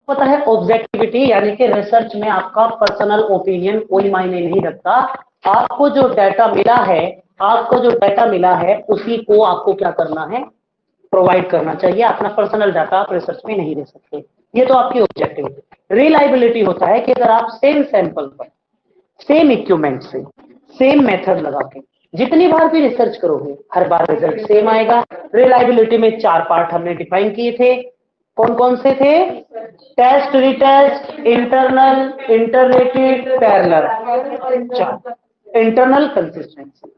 पता है ऑब्जेक्टिविटी यानी कि रिसर्च में आपका पर्सनल ओपिनियन कोई मायने नहीं रखता। आपको जो डाटा मिला है, आपको जो डाटा मिला है उसी को आपको क्या करना है, प्रोवाइड करना चाहिए। अपना पर्सनल डाटा आप रिसर्च में नहीं दे सकते। ये तो आपकी ऑब्जेक्टिविटी। रिलायबिलिटी होता है कि अगर आप सेम सैंपल पर सेम इक्विपमेंट से सेम मेथड लगा के जितनी बार भी रिसर्च करोगे हर बार रिजल्ट सेम आएगा। रिलायबिलिटी में 4 पार्ट हमने डिफाइन किए थे। कौन कौन से थे? Test, retest, internal, interrated, parallel. Internal consistency,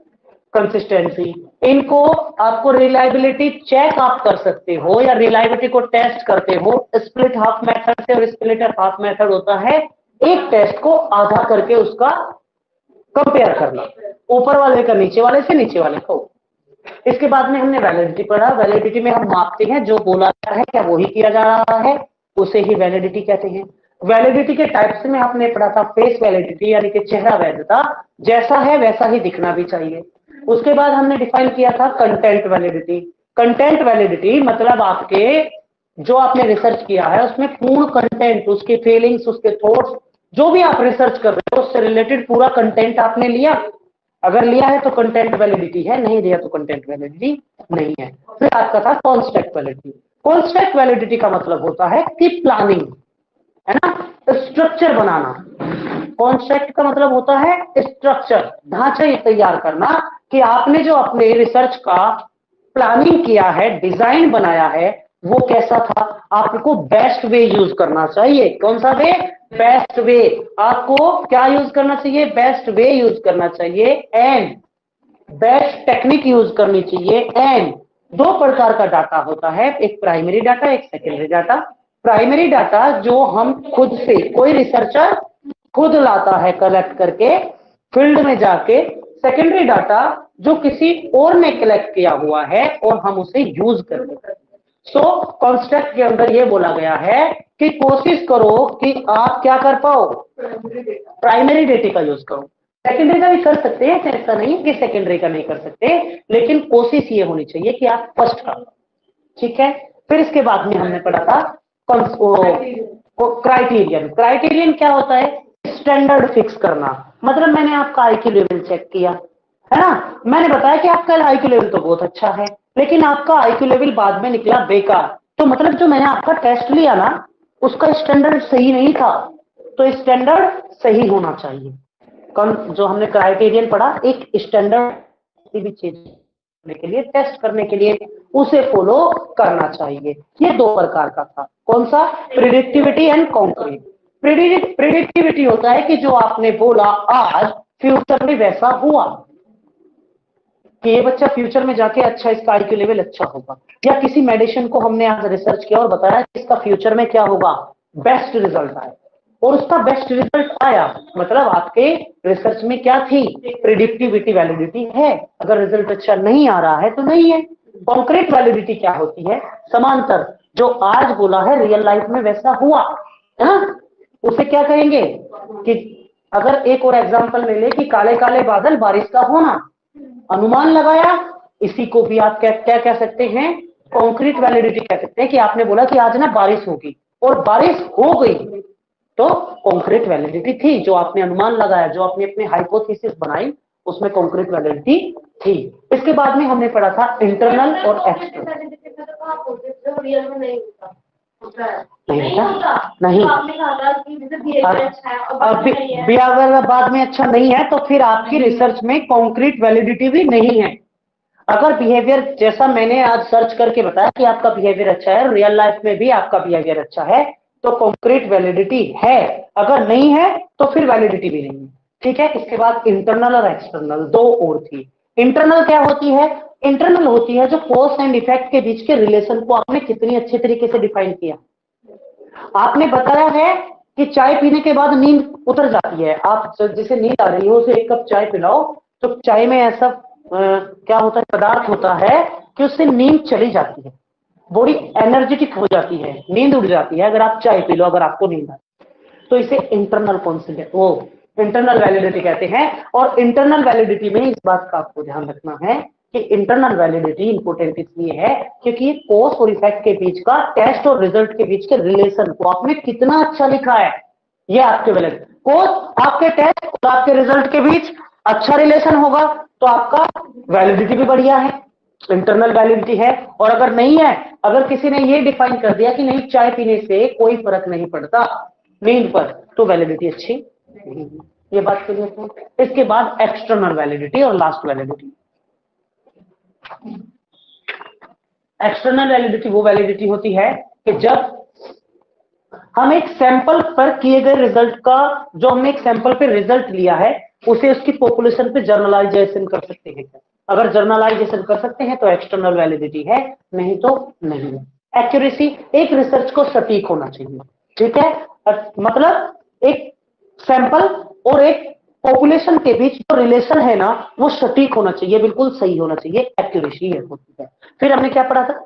consistency, इनको आपको रिलायबिलिटी चेक आप कर सकते हो या रिलायबिलिटी को टेस्ट करते हो स्प्लिट हाफ मेथड से। और स्प्लिट हाफ मेथड होता है एक टेस्ट को आधा करके उसका कंपेयर करना, ऊपर वाले का नीचे वाले से, नीचे वाले को। इसके बाद में हमने वैलिडिटी पढ़ा। वैलिडिटी में हम मापते हैं जो बोला जा रहा है क्या वही किया जा रहा है, उसे ही वैलिडिटी कहते हैं। वैलिडिटी के टाइप्स में आपने पढ़ा था फेस वैलिडिटी यानी कि चेहरा वैधता, जैसा है वैसा ही दिखना भी चाहिए। उसके बाद हमने डिफाइन किया था कंटेंट वैलिडिटी। कंटेंट वैलिडिटी मतलब आपके जो आपने रिसर्च किया है उसमें पूर्ण कंटेंट, उसके फीलिंग्स, उसके थॉट्स, जो भी आप रिसर्च कर रहे हो उससे रिलेटेड पूरा कंटेंट आपने लिया। अगर लिया है तो कंटेंट वैलिडिटी है, नहीं लिया तो कंटेंट वैलिडिटी नहीं है। फिर आपका था कॉन्स्ट्रक्ट वैलिडिटी। कॉन्स्ट्रक्ट वैलिडिटी का मतलब होता है कि प्लानिंग, है ना, स्ट्रक्चर बनाना। कॉन्स्ट्रक्ट का मतलब होता है स्ट्रक्चर, ढांचा ये तैयार करना कि आपने जो अपने रिसर्च का प्लानिंग किया है, डिजाइन बनाया है, वो कैसा था। आपको बेस्ट वे यूज करना चाहिए। कौन सा वे? Best way. आपको क्या यूज करना चाहिए? बेस्ट वे यूज करना चाहिए एंड बेस्ट टेक्निक यूज करनी चाहिए। एंड दो प्रकार का डाटा होता है, एक प्राइमरी डाटा, एक सेकेंडरी डाटा। प्राइमरी डाटा जो हम खुद से, कोई रिसर्चर खुद लाता है कलेक्ट करके फील्ड में जाके। सेकेंडरी डाटा जो किसी और ने कलेक्ट किया हुआ है और हम उसे यूज करते हैं। सो कॉन्स्ट्रक्ट के अंदर यह बोला गया है कि कोशिश करो कि आप क्या कर पाओ, प्राइमरी डेटा का यूज करो। सेकेंडरी का भी कर सकते हैं, ऐसा नहीं कि सेकेंडरी का नहीं कर सकते, लेकिन कोशिश ये होनी चाहिए कि आप फर्स्ट का। ठीक है। फिर इसके बाद में हमने पढ़ा था क्राइटेरियन। क्राइटेरियन क्या होता है? स्टैंडर्ड फिक्स करना। मतलब मैंने आपका आईक्यू लेवल चेक किया, है ना, मैंने बताया कि आपका आईक्यू लेवल तो बहुत अच्छा है, लेकिन आपका आईक्यू लेवल बाद में निकला बेकार। तो मतलब जो मैंने आपका टेस्ट लिया ना उसका स्टैंडर्ड सही नहीं था। तो स्टैंडर्ड सही होना चाहिए। कौन जो हमने क्राइटेरियन पढ़ा, एक स्टैंडर्ड किसी भी चीज के लिए, टेस्ट करने के लिए उसे फॉलो करना चाहिए। ये दो प्रकार का था। कौन सा? Predictivity and concrete. प्रिडिक्टिविटी होता है कि जो आपने बोला आज फ्यूचर में वैसा हुआ कि ये बच्चा फ्यूचर में जाके अच्छा, इसका आईक्यू लेवल अच्छा होगा। या किसी मेडिसिन को हमने आज रिसर्च किया और बताया कि इसका फ्यूचर में क्या होगा, बेस्ट रिजल्ट आए, और उसका बेस्ट रिजल्ट आया। मतलब आपके रिसर्च में क्या थी? प्रिडिक्टिविटी वैलिडिटी है। अगर रिजल्ट अच्छा नहीं आ रहा है तो नहीं है। कॉन्क्रीट वैलिडिटी क्या होती है? समांतर, जो आज बोला है रियल लाइफ में वैसा हुआ, है ना, उसे क्या कहेंगे? कि अगर एक और एग्जांपल ले ले कि काले काले बादल बारिश का होना, अनुमान लगाया, इसी को भी आप क्या क्या कह सकते हैं? कॉन्क्रीट वैलिडिटी कह सकते हैं। कि आपने बोला कि आज ना बारिश होगी और बारिश हो गई, तो कॉन्क्रीट वैलिडिटी थी। जो आपने अनुमान लगाया, जो आपने अपने हाइपोथेसिस बनाई, उसमें कॉन्क्रीट वैलिडिटी थी। इसके बाद में हमने पढ़ा था इंटरनल और एक्सटर्नल। नहीं होता, नहीं। अगर बाद में अच्छा नहीं है तो फिर आपकी रिसर्च में कॉन्क्रीट वैलिडिटी भी नहीं है। अगर बिहेवियर, जैसा मैंने आज सर्च करके बताया कि आपका बिहेवियर अच्छा है, रियल लाइफ में भी आपका बिहेवियर अच्छा है, तो कॉन्क्रीट वैलिडिटी है। अगर नहीं है तो फिर वैलिडिटी भी नहीं है। ठीक है। इसके बाद इंटरनल और एक्सटर्नल दो और थी। इंटरनल क्या होती है? इंटरनल होती है जो कॉज एंड इफेक्ट के बीच के रिलेशन को आपने कितनी अच्छे तरीके से डिफाइन किया। आपने बताया है कि चाय पीने के बाद नींद उतर जाती है। आप जिसे नींद आ रही हो उसे एक कप चाय पिलाओ, तो चाय में ऐसा क्या होता है, पदार्थ होता है कि उससे नींद चली जाती है, बॉडी एनर्जेटिक हो जाती है, नींद उड़ जाती है अगर आप चाय पी लो, अगर आपको नींद आए तो। इसे इंटरनल कॉन्सेंट्रेट, वो इंटरनल वैलिडिटी कहते हैं। और इंटरनल वैलिडिटी में इस बात का आपको ध्यान रखना है कि इंटरनल वैलिडिटी इंपॉर्टेंट इसलिए है क्योंकि ये कॉज और इफेक्ट के बीच का, टेस्ट और रिजल्ट के बीच के रिलेशन को आपने कितना अच्छा लिखा है, ये आपके वैलिड कॉज, आपके टेस्ट और आपके रिजल्ट के बीच अच्छा रिलेशन होगा तो आपका वैलिडिटी भी बढ़िया है, इंटरनल वैलिडिटी है। और अगर नहीं है, अगर किसी ने ये डिफाइन कर दिया कि नहीं चाय पीने से कोई फर्क नहीं पड़ता नींद पर, तो वैलिडिटी अच्छी नहीं है। ये बात क्लियर है। इसके बाद एक्सटर्नल वैलिडिटी और लास्ट वैलिडिटी। एक्सटर्नल वैलिडिटी वो वैलिडिटी होती है कि जब हम एक सैंपल पर किए गए रिजल्ट का, जो हमने एक सैंपल पे रिजल्ट लिया है, उसे उसकी पॉपुलेशन पे जर्नलाइजेशन कर सकते हैं। अगर जर्नलाइजेशन कर सकते हैं तो एक्सटर्नल वैलिडिटी है, नहीं तो नहीं है। एक्यूरेसी, एक रिसर्च को सटीक होना चाहिए, ठीक है, मतलब एक सैंपल और एक पॉपुलेशन के बीच जो रिलेशन है ना, वो सटीक होना चाहिए, बिल्कुल सही होना चाहिए, एक्यूरेसी है होती है। फिर हमने क्या पढ़ा था,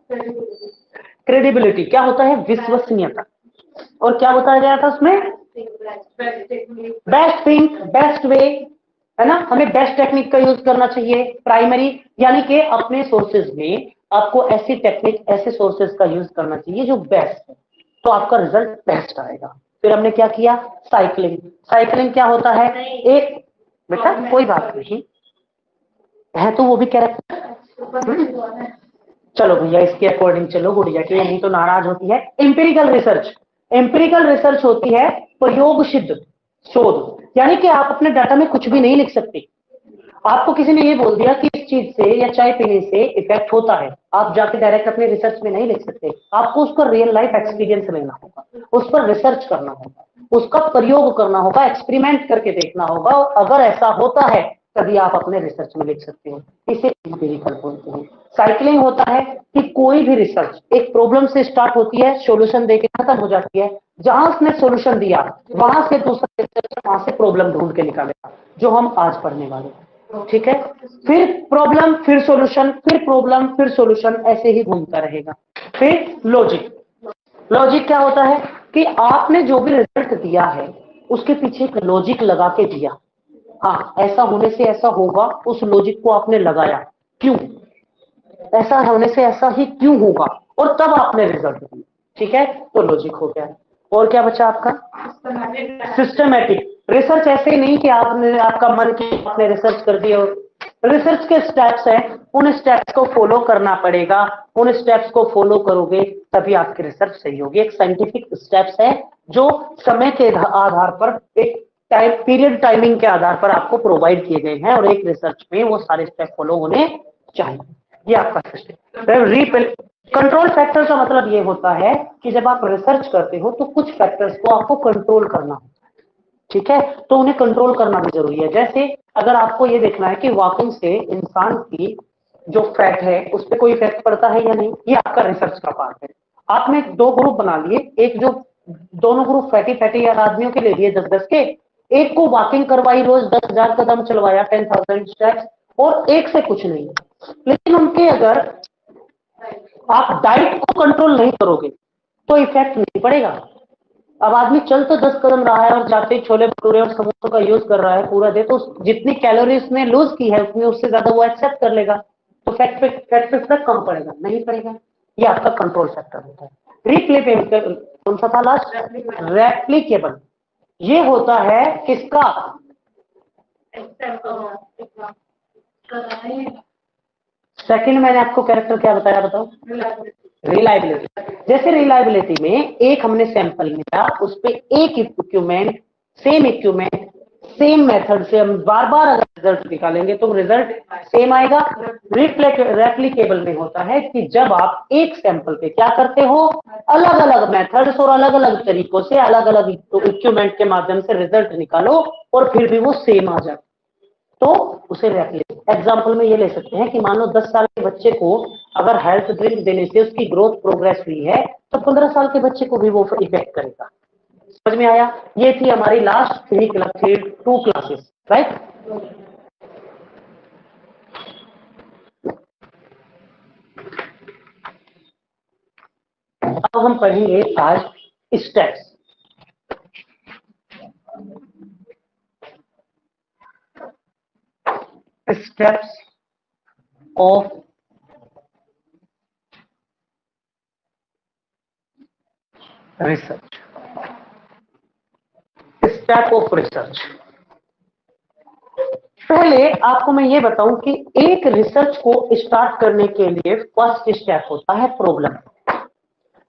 क्रेडिबिलिटी, क्या होता है, विश्वसनीयता। और क्या बताया गया था उसमें, बेस्ट थिंग, बेस्ट वे, है ना, हमें बेस्ट टेक्निक का यूज करना चाहिए। प्राइमरी यानी कि अपने सोर्सेज में आपको ऐसी टेक्निक, ऐसे सोर्सेज का यूज करना चाहिए जो बेस्ट है, तो आपका रिजल्ट बेस्ट आएगा। फिर हमने क्या किया, साइक्लिंग। साइक्लिंग क्या होता है, एक बेटा कोई बात नहीं है तो वो भी कैरेक्टर, चलो भैया इसके अकॉर्डिंग चलो गुड़िया की, नहीं तो नाराज होती है। एम्पिरिकल रिसर्च, एम्पिरिकल रिसर्च होती है प्रयोग सिद्ध शोध, यानी कि आप अपने डाटा में कुछ भी नहीं लिख सकते। आपको किसी ने ये बोल दिया कि इस चीज से या चाय पीने से इफेक्ट होता है, आप जाके डायरेक्ट अपने रिसर्च में नहीं लिख सकते, आपको उसका रियल लाइफ एक्सपीरियंस लेना होगा, उस पर रिसर्च करना होगा, उसका प्रयोग करना होगा, एक्सपेरिमेंट करके देखना होगा, और अगर ऐसा होता है तभी आप अपने रिसर्च में लिख सकते हो, इसे एम्पिरिकल बोलते हैं। साइक्लिंग होता है कि कोई भी रिसर्च एक प्रॉब्लम से स्टार्ट होती है, सॉल्यूशन देके खत्म हो जाती है, जहां उसने सॉल्यूशन दिया वहां से दूसरा रिसर्च वहां से प्रॉब्लम ढूंढ के निकालेगा, जो हम आज पढ़ने वाले हैं, ठीक है। फिर प्रॉब्लम, फिर सॉल्यूशन, फिर प्रॉब्लम, फिर सॉल्यूशन, ऐसे ही घूमता रहेगा। फिर लॉजिक, लॉजिक क्या होता है कि आपने जो भी रिजल्ट दिया है उसके पीछे एक लॉजिक लगा के दिया, हाँ ऐसा होने से ऐसा होगा, उस लॉजिक को आपने लगाया, क्यों ऐसा होने से ऐसा ही क्यों होगा, और तब आपने रिजल्ट दिया, ठीक है, तो लॉजिक हो गया। और क्या बचा आपका, सिस्टमैटिक रिसर्च। ऐसे ही नहीं कि आपने, आपका मन किया आपने रिसर्च कर दिया, रिसर्च के स्टेप्स हैं, उन स्टेप्स को फॉलो करना पड़ेगा, उन स्टेप्स को फॉलो करोगे तभी आपकी रिसर्च सही होगी। एक साइंटिफिक स्टेप्स है जो समय के आधार पर, एक टाइम पीरियड टाइमिंग के आधार पर आपको प्रोवाइड किए गए हैं, और एक रिसर्च में वो सारे स्टेप फॉलो होने चाहिए। ये आपका सिस्टम। कंट्रोल फैक्टर का मतलब ये होता है कि जब आप रिसर्च करते हो तो कुछ फैक्टर्स को आपको कंट्रोल करना होता है, ठीक है, तो उन्हें कंट्रोल करना भी जरूरी है। जैसे अगर आपको ये देखना है कि वॉकिंग से इंसान की जो फैट है उस पर कोई इफेक्ट पड़ता है या नहीं, ये आपका रिसर्च का पार्ट है। आपने दो ग्रुप बना लिए, एक जो दोनों ग्रुप फैटी फैटी या आदमियों के ले लिए 10-10 के, एक को वॉकिंग करवाई, रोज 10,000 कदम चलवाया, 10,000 स्टेप्स, और एक से कुछ नहीं। लेकिन उनके अगर आप डाइट को कंट्रोल नहीं करोगे तो इफेक्ट नहीं पड़ेगा। अब आदमी चल तो 10 कदम रहा है और जाते ही छोले भटूरे और समोसों का यूज कर रहा है पूरा दिन, तो जितनी कैलोरी उसने लूज की है उसमें उससे ज्यादा वो एक्सेप्ट कर लेगा, तो फैट पे इफेक्ट कम पड़ेगा, नहीं पड़ेगा। ये आपका कंट्रोल फैक्टर होता है। रिप्लेकेबल, कौन सा था लास्ट, रेप्लीकेबल, ये होता है किसका, सेकंड मैंने आपको कैरेक्टर क्या बताया बताओ, रिलायबिलिटी। जैसे रिलायबिलिटी में एक हमने सैंपल लिया, उस पे एक इक्विपमेंट सेम मेथड से हम बार बार अगर रिजल्ट निकालेंगे तो रिजल्ट सेम आएगा। रेप्लिकेबल में होता है कि जब आप एक सैंपल पे क्या करते हो, अलग अलग मेथड्स और अलग अलग तरीकों से अलग अलग इक्विपमेंट के माध्यम से रिजल्ट निकालो और फिर भी वो सेम आ जाए, तो उसे रेप्लिकेट। एग्जाम्पल में ये ले सकते हैं कि मान लो 10 साल के बच्चे को अगर हेल्थ ड्रिंक देने से उसकी ग्रोथ प्रोग्रेस हुई है, तो 15 साल के बच्चे को भी वो इफेक्ट करेगा। समझ में आया, ये थी हमारी लास्ट 2 क्लासेस, राइट। अब हम पढ़ेंगे आज steps. Steps of research, step of research. पहले आपको मैं ये बताऊं कि एक रिसर्च को स्टार्ट करने के लिए फर्स्ट स्टेप होता है प्रॉब्लम।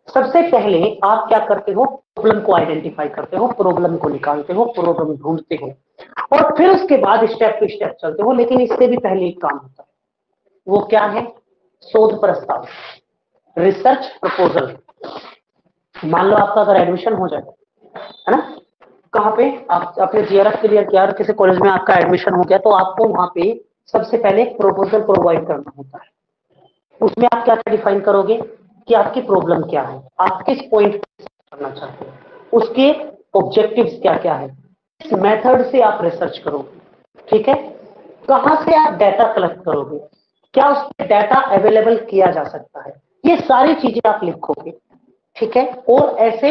सबसे पहले आप क्या करते हो, प्रॉब्लम को आइडेंटिफाई करते हो, प्रॉब्लम को निकालते हो, प्रॉब्लम ढूंढते हो और फिर उसके बाद स्टेप टू स्टेप चलते हो। लेकिन इससे भी पहले एक काम होता है, वो क्या है, शोध प्रस्ताव, रिसर्च प्रपोजल। मान लो आपका अगर एडमिशन हो जाए, है ना, कहाँ पे आप अपने जीआरएफ क्लियर किया और किसी कॉलेज में आपका एडमिशन हो गया, तो आपको वहां पे सबसे पहले एक प्रपोजल प्रोवाइड करना होता है। उसमें आप क्या डिफाइन करोगे कि आपकी प्रॉब्लम क्या है, आप किस पॉइंट करना चाहते हैं, उसके ऑब्जेक्टिव्स क्या क्या है, किस मेथड से आप रिसर्च करोगे, ठीक है, कहां से आप डाटा कलेक्ट करोगे, क्या उस पर डाटा अवेलेबल किया जा सकता है, ये सारी चीजें आप लिखोगे, ठीक है। और ऐसे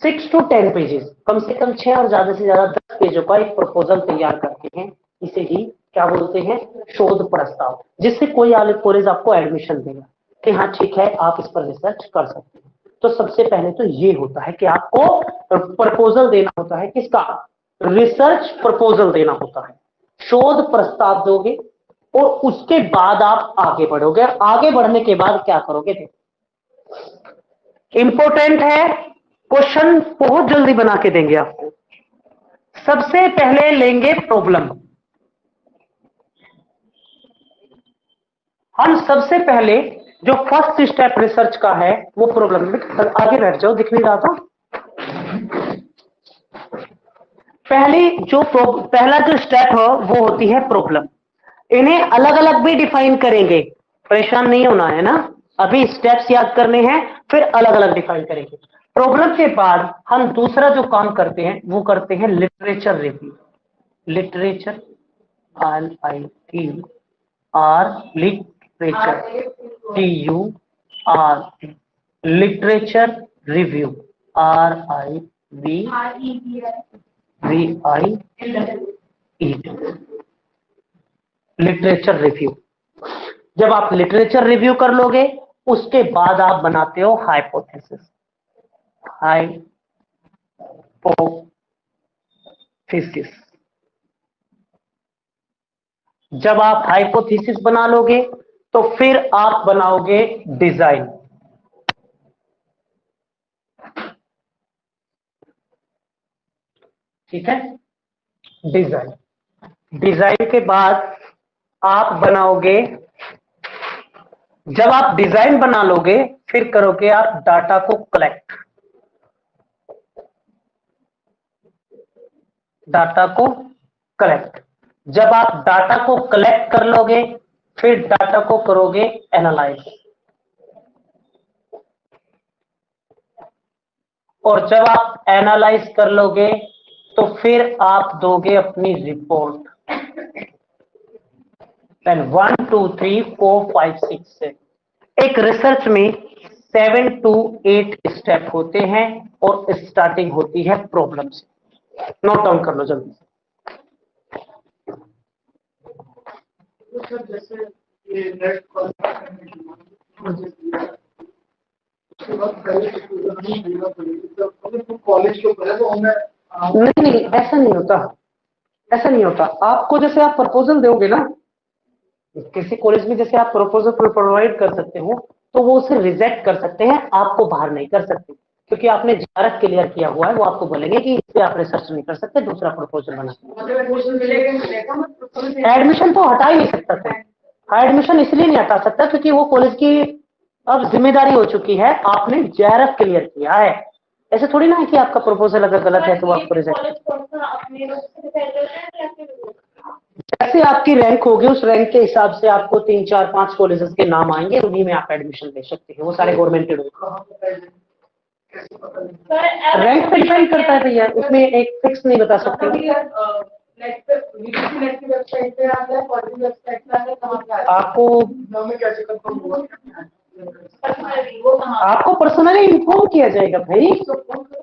6 to 10 पेजेस, कम से कम 6 और ज्यादा से ज्यादा 10 पेजों का एक प्रपोजल तैयार करते हैं। इसे ही क्या बोलते हैं, शोध प्रस्ताव, जिससे कोई कॉलेज आपको एडमिशन देगा कि हाँ ठीक है आप इस पर रिसर्च कर सकते हैं। तो सबसे पहले तो ये होता है कि आपको प्रपोजल देना होता है, किसका, रिसर्च प्रपोजल देना होता है, शोध प्रस्ताव दोगे और उसके बाद आप आगे बढ़ोगे। आगे बढ़ने के बाद क्या करोगे, इंपॉर्टेंट है, क्वेश्चन बहुत जल्दी बना के देंगे आपको। सबसे पहले लेंगे प्रॉब्लम, हम सबसे पहले जो फर्स्ट स्टेप रिसर्च का है वो प्रॉब्लम। आगे बैठ जाओ, दिख नहीं रहा था। पहला जो स्टेप है वो होती है प्रॉब्लम। इन्हें अलग अलग भी डिफाइन करेंगे, परेशान नहीं होना है ना, अभी स्टेप्स याद करने हैं फिर अलग अलग डिफाइन करेंगे। प्रॉब्लम के बाद हम दूसरा जो काम करते हैं वो करते हैं literature review. Literature, LITR, literature, TUR, literature review, RIVIE, literature review. जब आप लिटरेचर रिव्यू कर लोगे उसके बाद आप बनाते हो हाइपोथेसिस। जब आप हाइपोथेसिस बना लोगे तो फिर आप बनाओगे डिजाइन। ठीक है, डिजाइन। डिजाइन के बाद आप बनाओगे, जब आप डिजाइन बना लोगे फिर करोगे आप डाटा को कलेक्ट। डाटा को कलेक्ट, जब आप डाटा को कलेक्ट कर लोगे फिर डाटा को करोगे एनालाइज, और जब आप एनालाइज कर लोगे तो फिर आप दोगे अपनी रिपोर्ट। 1 2 3 4 5 6 7, एक रिसर्च में 7 to 8 स्टेप होते हैं और स्टार्टिंग होती है प्रॉब्लम से। नोट डाउन कर लो जल्दी। नहीं, ऐसा नहीं होता, ऐसा नहीं होता। आपको जैसे आप प्रपोजल दोगे ना किसी कॉलेज में, जैसे आप प्रपोजल प्रोवाइड कर सकते हो तो वो उसे रिजेक्ट कर सकते हैं, आपको बाहर नहीं कर सकते, क्योंकि आपने जीआरएफ क्लियर किया हुआ है। वो आपको बोलेंगे कि इससे आप रिसर्च नहीं कर सकते, दूसरा प्रपोजल बना। एडमिशन तो हटा ही नहीं सकता था। एडमिशन इसलिए नहीं हटा सकता क्योंकि वो कॉलेज की अब जिम्मेदारी हो चुकी है, आपने जीआरएफ क्लियर किया है। ऐसे थोड़ी ना है कि आपका प्रपोजल अगर गलत है तो आपको रिजेक्ट। जैसे आपकी रैंक होगी उस रैंक के हिसाब से आपको 3 4 5 कॉलेजेस के नाम आएंगे, उन्हीं में आप एडमिशन ले सकते हैं। वो सारे गवर्नमेंटेड होंगे। रैंक पे डिपेंड करता है भैया, उसमें एक फिक्स नहीं बता सकते। आपको पर्सनली इन्फॉर्म किया जाएगा भाई।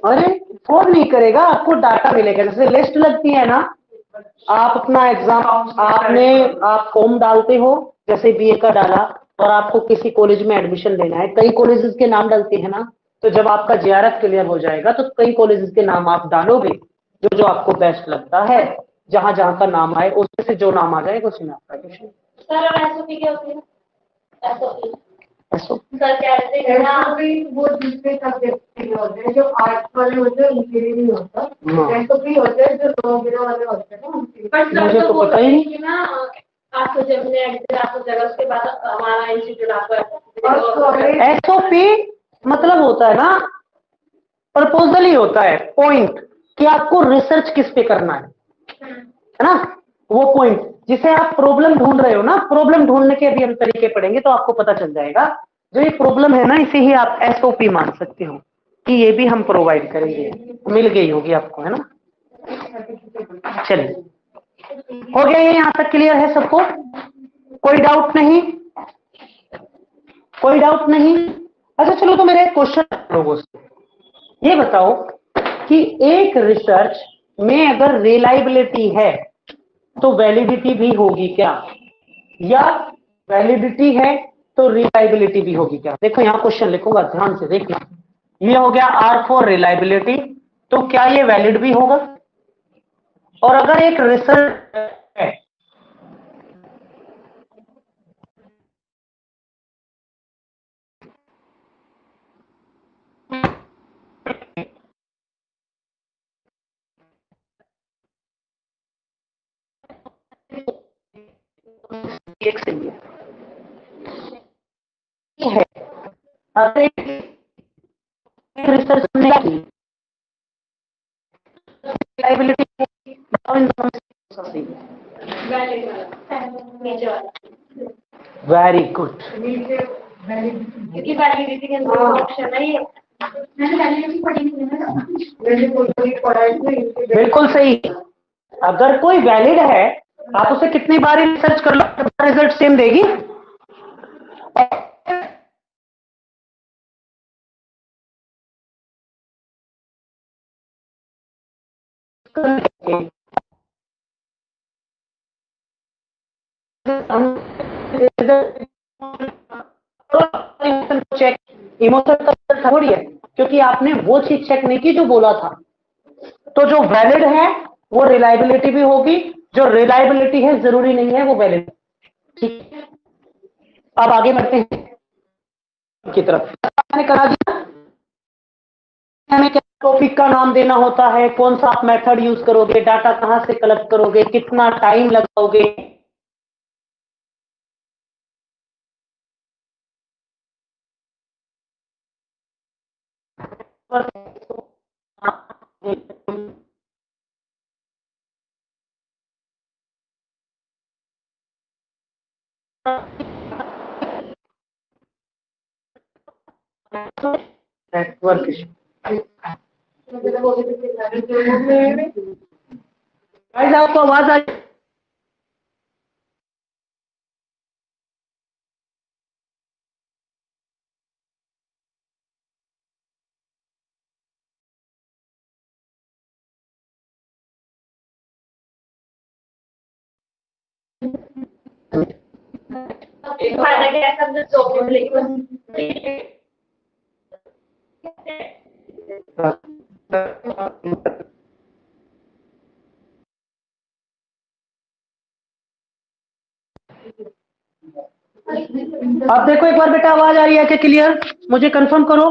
अरे फोन नहीं करेगा, आपको डाटा मिलेगा, जैसे लिस्ट लगती है ना, आप अपना एग्जाम आप फॉर्म डालते हो, जैसे बीए का डाला, और आपको किसी कॉलेज में एडमिशन लेना है, कई कॉलेजेस के नाम डलते हैं ना, तो जब आपका जेआरएफ क्लियर हो जाएगा तो कई कॉलेजेस के नाम आप डालोगे, जो जो आपको बेस्ट लगता है, जहां जहां का नाम आए उसमें से जो नाम आ जाएगा उसी में आपका एडमिशन। सर एसओपी क्या होती है? एसओपी सर क्या वो दूसरे सब्जेक्ट के होते हैं, जो आर्ट्स वाले होते हैं उनके लिए नहीं होता, एसओपी होते हैं जो दो गिरोह वाले होते हैं उनके लिए। मुझे तो पता ही नहीं ना, आपको जब ने आपको जगह उसके बाद हमारा इंस्टीट्यूट आपको एसओपी मतलब होता है ना, प्रपोजल ही होता है, पॉइंट, कि आपको रिसर्च किस पे करना है ना, वो पॉइंट जिसे आप प्रॉब्लम ढूंढ रहे हो ना, प्रॉब्लम ढूंढने के अभी हम तरीके पढ़ेंगे तो आपको पता चल जाएगा। जो ये प्रॉब्लम है ना, इसे ही आप एसओपी मान सकते हो कि ये भी हम प्रोवाइड करेंगे, मिल गई होगी आपको, है ना। चलिए, हो गया ये, यहां तक क्लियर है सबको? कोई डाउट नहीं? कोई डाउट नहीं? अच्छा चलो, तो मेरा एक क्वेश्चन लोगों से, ये बताओ कि एक रिसर्च में अगर रिलायबिलिटी है तो वैलिडिटी भी होगी क्या, या वैलिडिटी है तो रिलायबिलिटी भी होगी क्या? देखो यहां क्वेश्चन लिखूंगा, ध्यान से देखना। ये हो गया आर फॉर रिलायबिलिटी, तो क्या ये वैलिड भी होगा? और अगर एक रिसर्च है एक सही है, अगर एक रिसर्च ने रिलायबिलिटी वेरी गुड, क्योंकि वैलिडिटी के अंदर ऑप्शन है ये, बिल्कुल सही। अगर कोई वैलिड है, आप उसे कितनी बार रिसर्च कर लो, रिजल्ट सेम देगी। चेक इमोशन का थोड़ी है, क्योंकि आपने वो चीज चेक नहीं की जो बोला था। तो जो वैलिड है वो रिलायबिलिटी भी होगी, जो रिलायबिलिटी है जरूरी नहीं है वो वैलिड। ठीक है, अब आगे बढ़ते हैं की तरफ। मैंने कहा दिया हमें क्या टॉपिक का नाम देना होता है, कौन सा आप मेथड यूज करोगे, डाटा कहां से कलेक्ट करोगे, कितना टाइम लगाओगे, नेटवर्क आपको आवाज आ अब देखो एक बार बेटा, आवाज आ रही है क्या क्लियर? मुझे कंफर्म करो।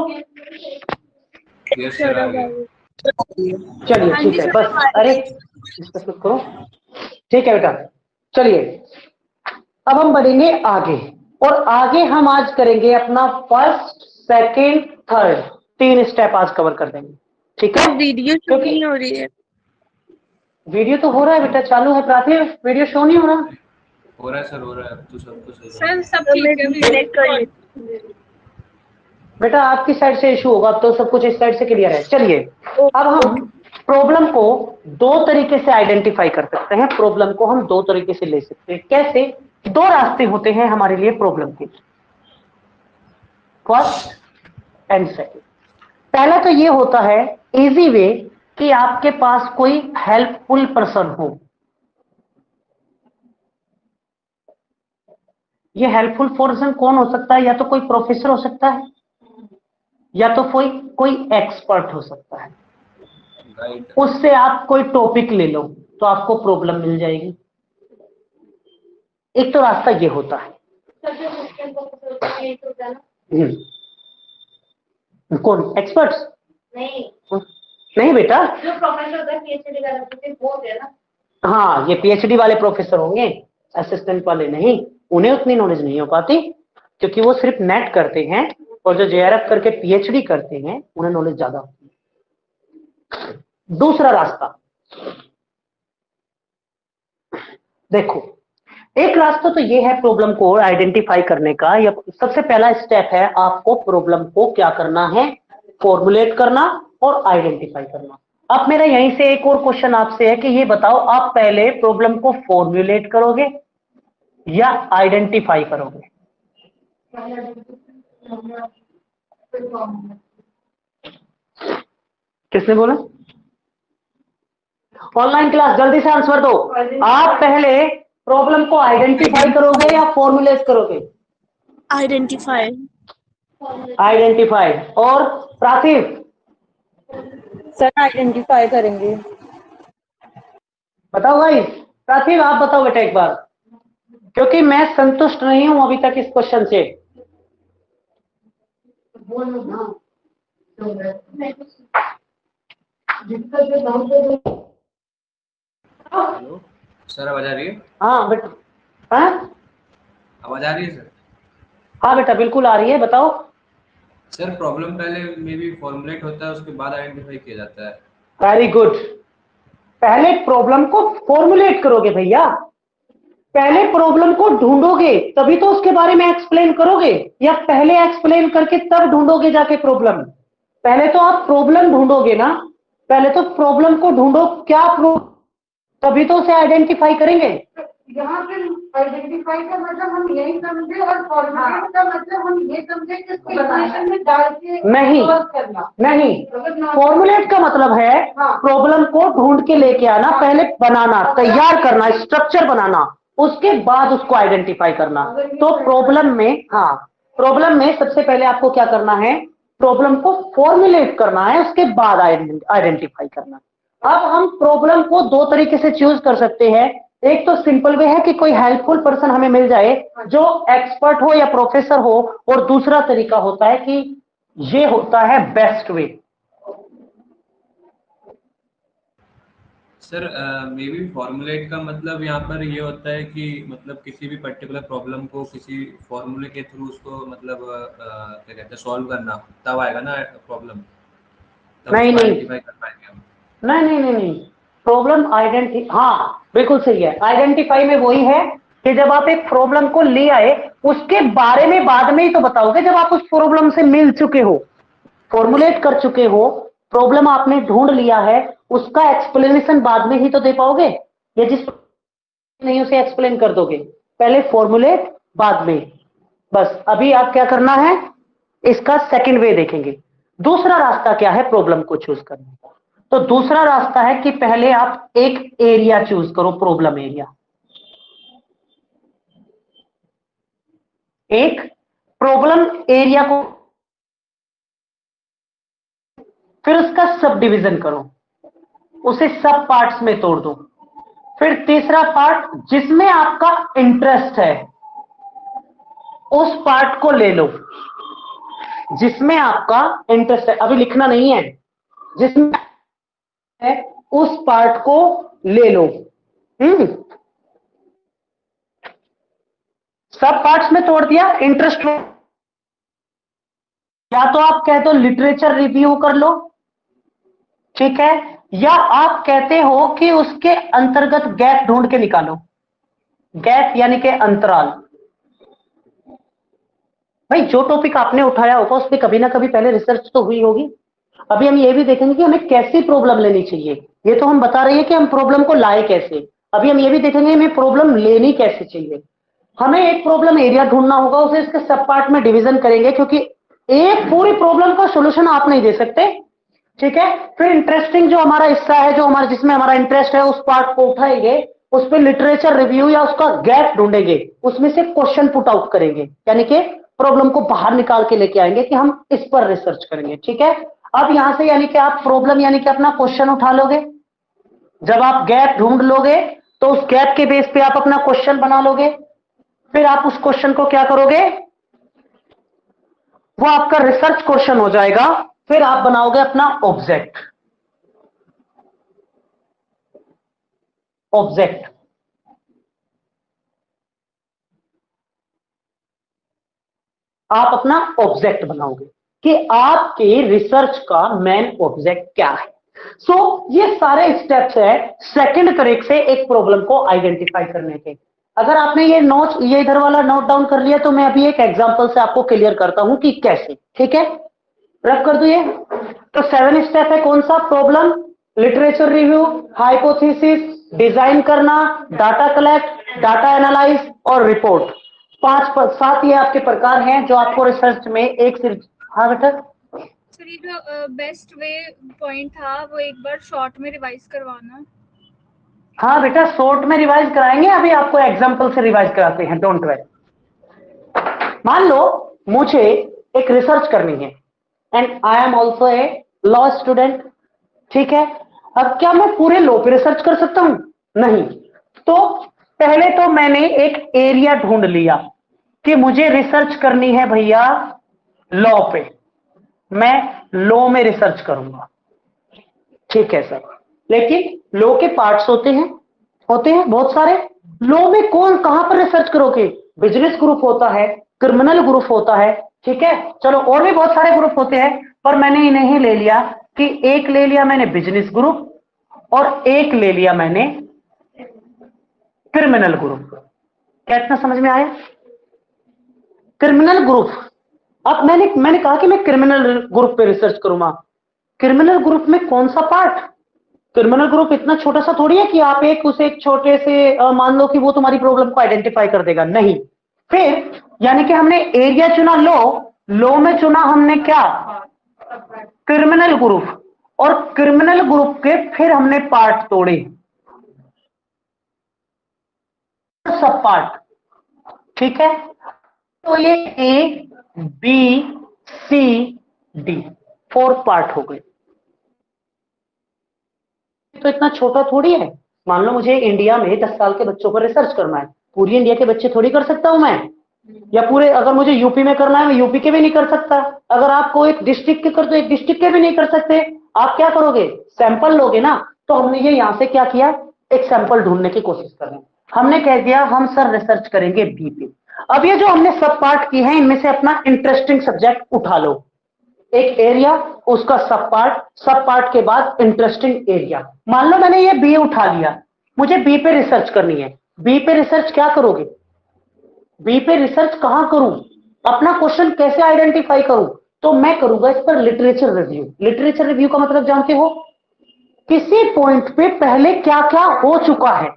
चलिए ठीक है, बस अरे डिस्कस मत करो, ठीक है बेटा। चलिए अब हम बढ़ेंगे आगे, और आगे हम आज करेंगे अपना फर्स्ट सेकंड थर्ड, 3 स्टेप आज कवर कर देंगे, ठीक है? वीडियो शो नहीं हो रही है। वीडियो तो हो रहा है बेटा, चालू है। प्रार्थना, वीडियो शो नहीं हो रहा? हो रहा है सर, हो रहा है तो सब कुछ सर सब ठीक है। बेटा आपकी साइड से इशू होगा, अब तो सब कुछ इस साइड से क्लियर है। चलिए अब हम प्रॉब्लम को 2 तरीके से आइडेंटिफाई कर सकते हैं, प्रॉब्लम को हम 2 तरीके से ले सकते हैं। कैसे? 2 रास्ते होते हैं हमारे लिए प्रॉब्लम के, फर्स्ट एंड सेकंड। पहला तो ये होता है इजी वे, कि आपके पास कोई हेल्पफुल पर्सन हो, ये हेल्पफुल पर्सन कौन हो सकता है? या तो कोई प्रोफेसर हो सकता है, या तो कोई एक्सपर्ट हो सकता है। गाइड। उससे आप कोई टॉपिक ले लो तो आपको प्रॉब्लम मिल जाएगी। एक तो रास्ता ये होता है। कौन एक्सपर्ट्स? नहीं बेटा, जो प्रोफेसर होता है पीएचडी वाले वो होते हैं ना। हाँ, ये पीएचडी वाले प्रोफेसर होंगे, असिस्टेंट वाले नहीं। उन्हें उतनी नॉलेज नहीं हो पाती क्योंकि वो सिर्फ नेट करते हैं, और जो जेआरएफ करके पीएचडी करते हैं उन्हें नॉलेज ज्यादा होती है। दूसरा रास्ता देखो, एक रास्ता तो ये है प्रॉब्लम को आइडेंटिफाई करने का। या सबसे पहला स्टेप है आपको प्रॉब्लम को क्या करना है, फॉर्मुलेट करना और आइडेंटिफाई करना। अब मेरा यहीं से एक और क्वेश्चन आपसे है कि ये बताओ, आप पहले प्रॉब्लम को फॉर्मुलेट करोगे या आइडेंटिफाई करोगे? किसने बोला? ऑनलाइन क्लास, जल्दी से आंसर दो। आप पहले प्रॉब्लम को आइडेंटिफाई करोगे या फॉर्मुलेट करोगे? आइडेंटिफाई। आइडेंटिफाई। और प्राथिव? सर आइडेंटिफाई करेंगे। बताओ भाई, प्राथिव आप बताओ बेटा एक बार, क्योंकि मैं संतुष्ट नहीं हूं अभी तक इस क्वेश्चन से। हेलो सर, आवाज आ रही है? हाँ बेटा। हाँ आवाज आ रही है सर? हाँ बेटा, बिल्कुल आ रही है, बताओ। सर प्रॉब्लम पहले मे बी फॉर्मुलेट होता है, उसके बाद आइडेंटिफाई किया जाता है। Very good. पहले प्रॉब्लम को फॉर्मुलेट करोगे भैया, पहले प्रॉब्लम को ढूंढोगे तभी तो उसके बारे में एक्सप्लेन करोगे, या पहले एक्सप्लेन करके तब ढूंढोगे जाके प्रॉब्लम? पहले तो आप प्रॉब्लम ढूंढोगे ना, पहले तो प्रॉब्लम को ढूंढो, क्या तभी तो उसे आइडेंटिफाई करेंगे। यहाँ पे आइडेंटिफाई का मतलब हम यही समझे और फॉर्मुलेट का मतलब हम ये समझे कि इसको इक्वेशन में डाल के नहीं solve करना। नहीं, फॉर्मुलेट का मतलब है प्रॉब्लम को ढूंढ के लेके आना, पहले बनाना, तैयार करना, स्ट्रक्चर बनाना, उसके बाद उसको आइडेंटिफाई करना। तो प्रॉब्लम में, हाँ, प्रॉब्लम में सबसे पहले आपको क्या करना है, प्रॉब्लम को फॉर्मुलेट करना है, उसके बाद आइडेंटिफाई करना। अब हम प्रॉब्लम को दो तरीके से चूज कर सकते हैं। एक तो सिंपल वे है कि कोई हेल्पफुल पर्सन हमें मिल जाए जो एक्सपर्ट हो या प्रोफेसर हो, और दूसरा तरीका होता है कि ये होता है best way. Sir may be formulate का मतलब यहाँ पर ये होता है कि मतलब किसी भी पर्टिकुलर प्रॉब्लम को किसी फॉर्मूले के थ्रू उसको मतलब क्या कहते हैं सॉल्व करना, तब आएगा ना प्रॉब्लम, तब नहीं उसको नहीं आइडेंटिफाई कर पाएंगे हम। नहीं, प्रॉब्लम आइडेंटिफाई, हाँ बिल्कुल सही है। आइडेंटिफाई में वही है कि जब आप एक प्रॉब्लम को ले आए, उसके बारे में बाद में ही तो बताओगे जब आप उस प्रॉब्लम से मिल चुके हो, फॉर्मुलेट कर चुके हो, प्रॉब्लम आपने ढूंढ लिया है, उसका एक्सप्लेनेशन बाद में ही तो दे पाओगे। या जिस नहीं उसे एक्सप्लेन कर दोगे, पहले फॉर्मुलेट बाद में। बस अभी आप क्या करना है, इसका सेकंड वे देखेंगे। दूसरा रास्ता क्या है प्रॉब्लम को चूज करने का? तो दूसरा रास्ता है कि पहले आप एक एरिया चूज करो, प्रॉब्लम एरिया। एक प्रॉब्लम एरिया को फिर उसका सब डिवीजन करो, उसे सब पार्ट्स में तोड़ दो। फिर तीसरा पार्ट जिसमें आपका इंटरेस्ट है उस पार्ट को ले लो, जिसमें आपका इंटरेस्ट है, अभी लिखना नहीं है, जिसमें है उस पार्ट को ले लो। सब पार्ट्स में तोड़ दिया, इंटरेस्ट या तो आप कहते हो लिटरेचर रिव्यू कर लो, ठीक है, या आप कहते हो कि उसके अंतर्गत गैप ढूंढ के निकालो। गैप यानी कि अंतराल। भाई जो टॉपिक आपने उठाया होगा उस पर कभी ना कभी पहले रिसर्च तो हुई होगी। अभी हम ये भी देखेंगे कि हमें कैसी प्रॉब्लम लेनी चाहिए। ये तो हम बता रहे हैं कि हम प्रॉब्लम को लाए कैसे, अभी हम ये भी देखेंगे हमें प्रॉब्लम लेनी कैसे चाहिए। हमें एक प्रॉब्लम एरिया ढूंढना होगा, उसे इसके सब पार्ट में डिवीजन करेंगे, क्योंकि एक पूरी प्रॉब्लम का सॉल्यूशन आप नहीं दे सकते, ठीक है। फिर इंटरेस्टिंग जो हमारा हिस्सा है, जो हमारा जिसमें हमारा इंटरेस्ट है, उस पार्ट को उठाएंगे, उस पर लिटरेचर रिव्यू या उसका गैप ढूंढेंगे, उसमें से क्वेश्चन पुट आउट करेंगे, यानी कि प्रॉब्लम को बाहर निकाल के लेके आएंगे कि हम इस पर रिसर्च करेंगे। ठीक है, अब यहां से यानी कि आप प्रॉब्लम यानी कि अपना क्वेश्चन उठा लोगे, जब आप गैप ढूंढ लोगे तो उस गैप के बेस पे आप अपना क्वेश्चन बना लोगे, फिर आप उस क्वेश्चन को क्या करोगे, वो आपका रिसर्च क्वेश्चन हो जाएगा, फिर आप बनाओगे अपना ऑब्जेक्ट। ऑब्जेक्ट आप अपना ऑब्जेक्ट बनाओगे कि आपके रिसर्च का मेन ऑब्जेक्ट क्या है। सो ये सारे स्टेप्स है सेकंड तरीके से एक प्रॉब्लम को आइडेंटिफाई करने के। अगर आपने ये इधर वाला नोट डाउन कर लिया तो मैं अभी एक एग्जांपल से आपको क्लियर करता हूं कि कैसे। ठीक है, रख कर दो ये। तो 7 स्टेप है, कौन सा? Problem, literature review, hypothesis, design करना, डाटा कलेक्ट, डाटा एनालाइज और रिपोर्ट। 7 ये आपके प्रकार हैं जो आपको रिसर्च में एक सिर्फ। हाँ बेटा, सर ये जो बेस्ट वे पॉइंट था वो एक बार शॉर्ट में रिवाइज करवाना। हाँ बेटा शॉर्ट में रिवाइज कराएंगे, अभी आपको एग्जांपल से रिवाइज कराते हैं, डोंट वरी। मान लो मुझे एक रिसर्च करनी है and I am also a law student. ठीक है, अब क्या मैं पूरे लॉ पे रिसर्च कर सकता हूं? नहीं। तो पहले तो मैंने एक एरिया ढूंढ लिया कि मुझे रिसर्च करनी है भैया लॉ पे, मैं लॉ में रिसर्च करूंगा। ठीक है सर, लेकिन लॉ के पार्ट्स होते हैं बहुत सारे। लॉ में कहां पर रिसर्च करोगे? बिजनेस ग्रुप होता है, क्रिमिनल ग्रुप होता है। ठीक है, चलो और भी बहुत सारे ग्रुप होते हैं, पर मैंने इन्हें ही ले लिया कि एक ले लिया मैंने बिजनेस ग्रुप और एक ले लिया मैंने क्रिमिनल ग्रुप। क्या इतना समझ में आया? क्रिमिनल ग्रुप, अब मैंने कहा कि मैं क्रिमिनल ग्रुप पे रिसर्च करूंगा। क्रिमिनल ग्रुप में कौन सा पार्ट? क्रिमिनल ग्रुप इतना छोटा सा थोड़ी है कि आप एक छोटे से मान लो कि वो तुम्हारी प्रॉब्लम को आइडेंटिफाई कर देगा, नहीं। फिर यानी कि हमने एरिया चुना लॉ में चुना हमने क्या? क्रिमिनल ग्रुप, और क्रिमिनल ग्रुप के फिर हमने पार्ट तोड़े, सब पार्ट। ठीक है, तो ये A B C D 4 part हो गए। तो इतना छोटा थोड़ी है। मान लो मुझे इंडिया में 10 साल के बच्चों पर रिसर्च करना है, पूरी इंडिया के बच्चे थोड़ी कर सकता हूं मैं, या पूरे अगर मुझे यूपी में करना है मैं यूपी के भी नहीं कर सकता। अगर आपको एक डिस्ट्रिक्ट के कर तो एक डिस्ट्रिक्ट के भी नहीं कर सकते। आप क्या करोगे? सैंपल लोगे ना। तो हमने ये यहां से क्या किया, एक सैंपल ढूंढने की कोशिश कर रहे हैं। हमने कह दिया हम सर रिसर्च करेंगे बी पे। अब ये जो हमने सब पार्ट की है इनमें से अपना इंटरेस्टिंग सब्जेक्ट उठा लो, एक एरिया उसका सब पार्ट के बाद इंटरेस्टिंग एरिया। मान लो मैंने ये बी उठा लिया, मुझे बी पे रिसर्च करनी है। बी पे रिसर्च क्या करोगे? बी पे रिसर्च कहां करूं, अपना क्वेश्चन कैसे आइडेंटिफाई करूं? तो मैं करूंगा इस पर लिटरेचर रिव्यू। लिटरेचर रिव्यू का मतलब जानते हो? किसी पॉइंट पे पहले क्या क्या हो चुका है,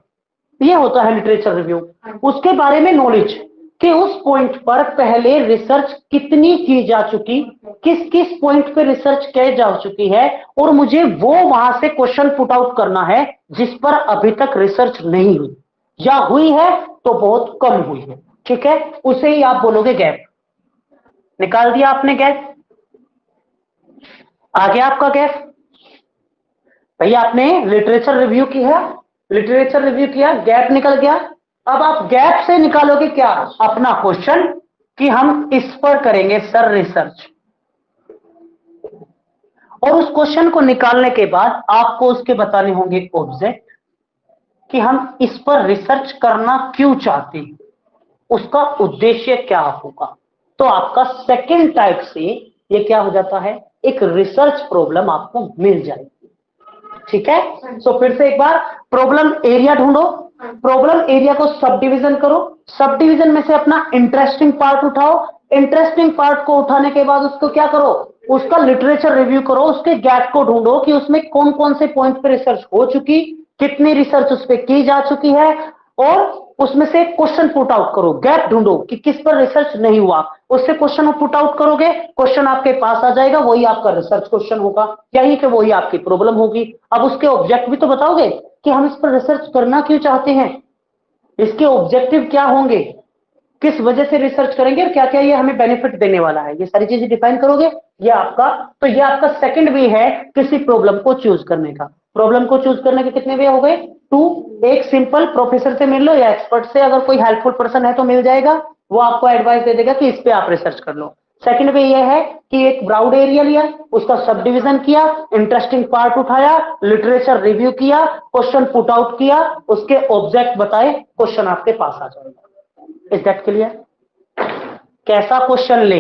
ये होता है लिटरेचर रिव्यू। उसके बारे में नॉलेज कि उस पॉइंट पर पहले रिसर्च कितनी की जा चुकी, किस किस पॉइंट पे रिसर्च की जा चुकी है, और मुझे वो वहां से क्वेश्चन पुट आउट करना है जिस पर अभी तक रिसर्च नहीं हुई, या हुई है तो बहुत कम हुई है। ठीक है, उसे ही आप बोलोगे गैप। निकाल दिया आपने गैप, आ गया आपका गैप। भैया आपने लिटरेचर रिव्यू किया, लिटरेचर रिव्यू किया, गैप निकल गया। अब आप गैप से निकालोगे क्या? अपना क्वेश्चन कि हम इस पर करेंगे सर रिसर्च, और उस क्वेश्चन को निकालने के बाद आपको उसके बताने होंगे ऑब्जेक्ट कि हम इस पर रिसर्च करना क्यों चाहते हैं, उसका उद्देश्य क्या होगा। तो आपका सेकंड टाइप से ये क्या हो जाता है, एक रिसर्च प्रॉब्लम आपको मिल जाएगी। ठीक है, सो फिर से एक बार, प्रॉब्लम एरिया ढूंढो, प्रॉब्लम एरिया को सब डिवीजन करो, सब डिवीजन में से अपना इंटरेस्टिंग पार्ट उठाओ, इंटरेस्टिंग पार्ट को उठाने के बाद उसको क्या करो, उसका लिटरेचर रिव्यू करो, उसके गैप को ढूंढो कि उसमें कौन कौन से पॉइंट पे रिसर्च हो चुकी, कितनी रिसर्च उस पर की जा चुकी है, और उसमें से क्वेश्चन पुट आउट करो, गैप ढूंढो कि किस पर रिसर्च नहीं हुआ, उससे क्वेश्चन पुट आउट करोगे, क्वेश्चन आपके पास आ जाएगा, वही आपका रिसर्च क्वेश्चन होगा, यही कि वही आपकी प्रॉब्लम होगी। अब उसके ऑब्जेक्ट भी तो बताओगे कि हम इस पर रिसर्च करना क्यों चाहते हैं, इसके ऑब्जेक्टिव क्या होंगे, किस वजह से रिसर्च करेंगे और क्या क्या ये हमें बेनिफिट देने वाला है, ये सारी चीजें डिफाइन करोगे। ये आपका, तो ये आपका सेकंड वे है किसी प्रॉब्लम को चूज करने का। प्रॉब्लम को चूज करने के कितने वे हो गए? 2। एक सिंपल प्रोफेसर से मिल लो या एक्सपर्ट से, अगर कोई हेल्पफुल पर्सन है तो मिल जाएगा, वो आपको एडवाइस दे देगा कि इस पे आप रिसर्च कर लो। सेकंड वे ये है कि एक ब्रॉड एरिया लिया, उसका सब डिविजन किया, इंटरेस्टिंग पार्ट उठाया, लिटरेचर रिव्यू किया, क्वेश्चन पुट आउट किया, उसके ऑब्जेक्ट बताए, क्वेश्चन आपके पास आ जाएगा। Is that clear? कैसा क्वेश्चन ले,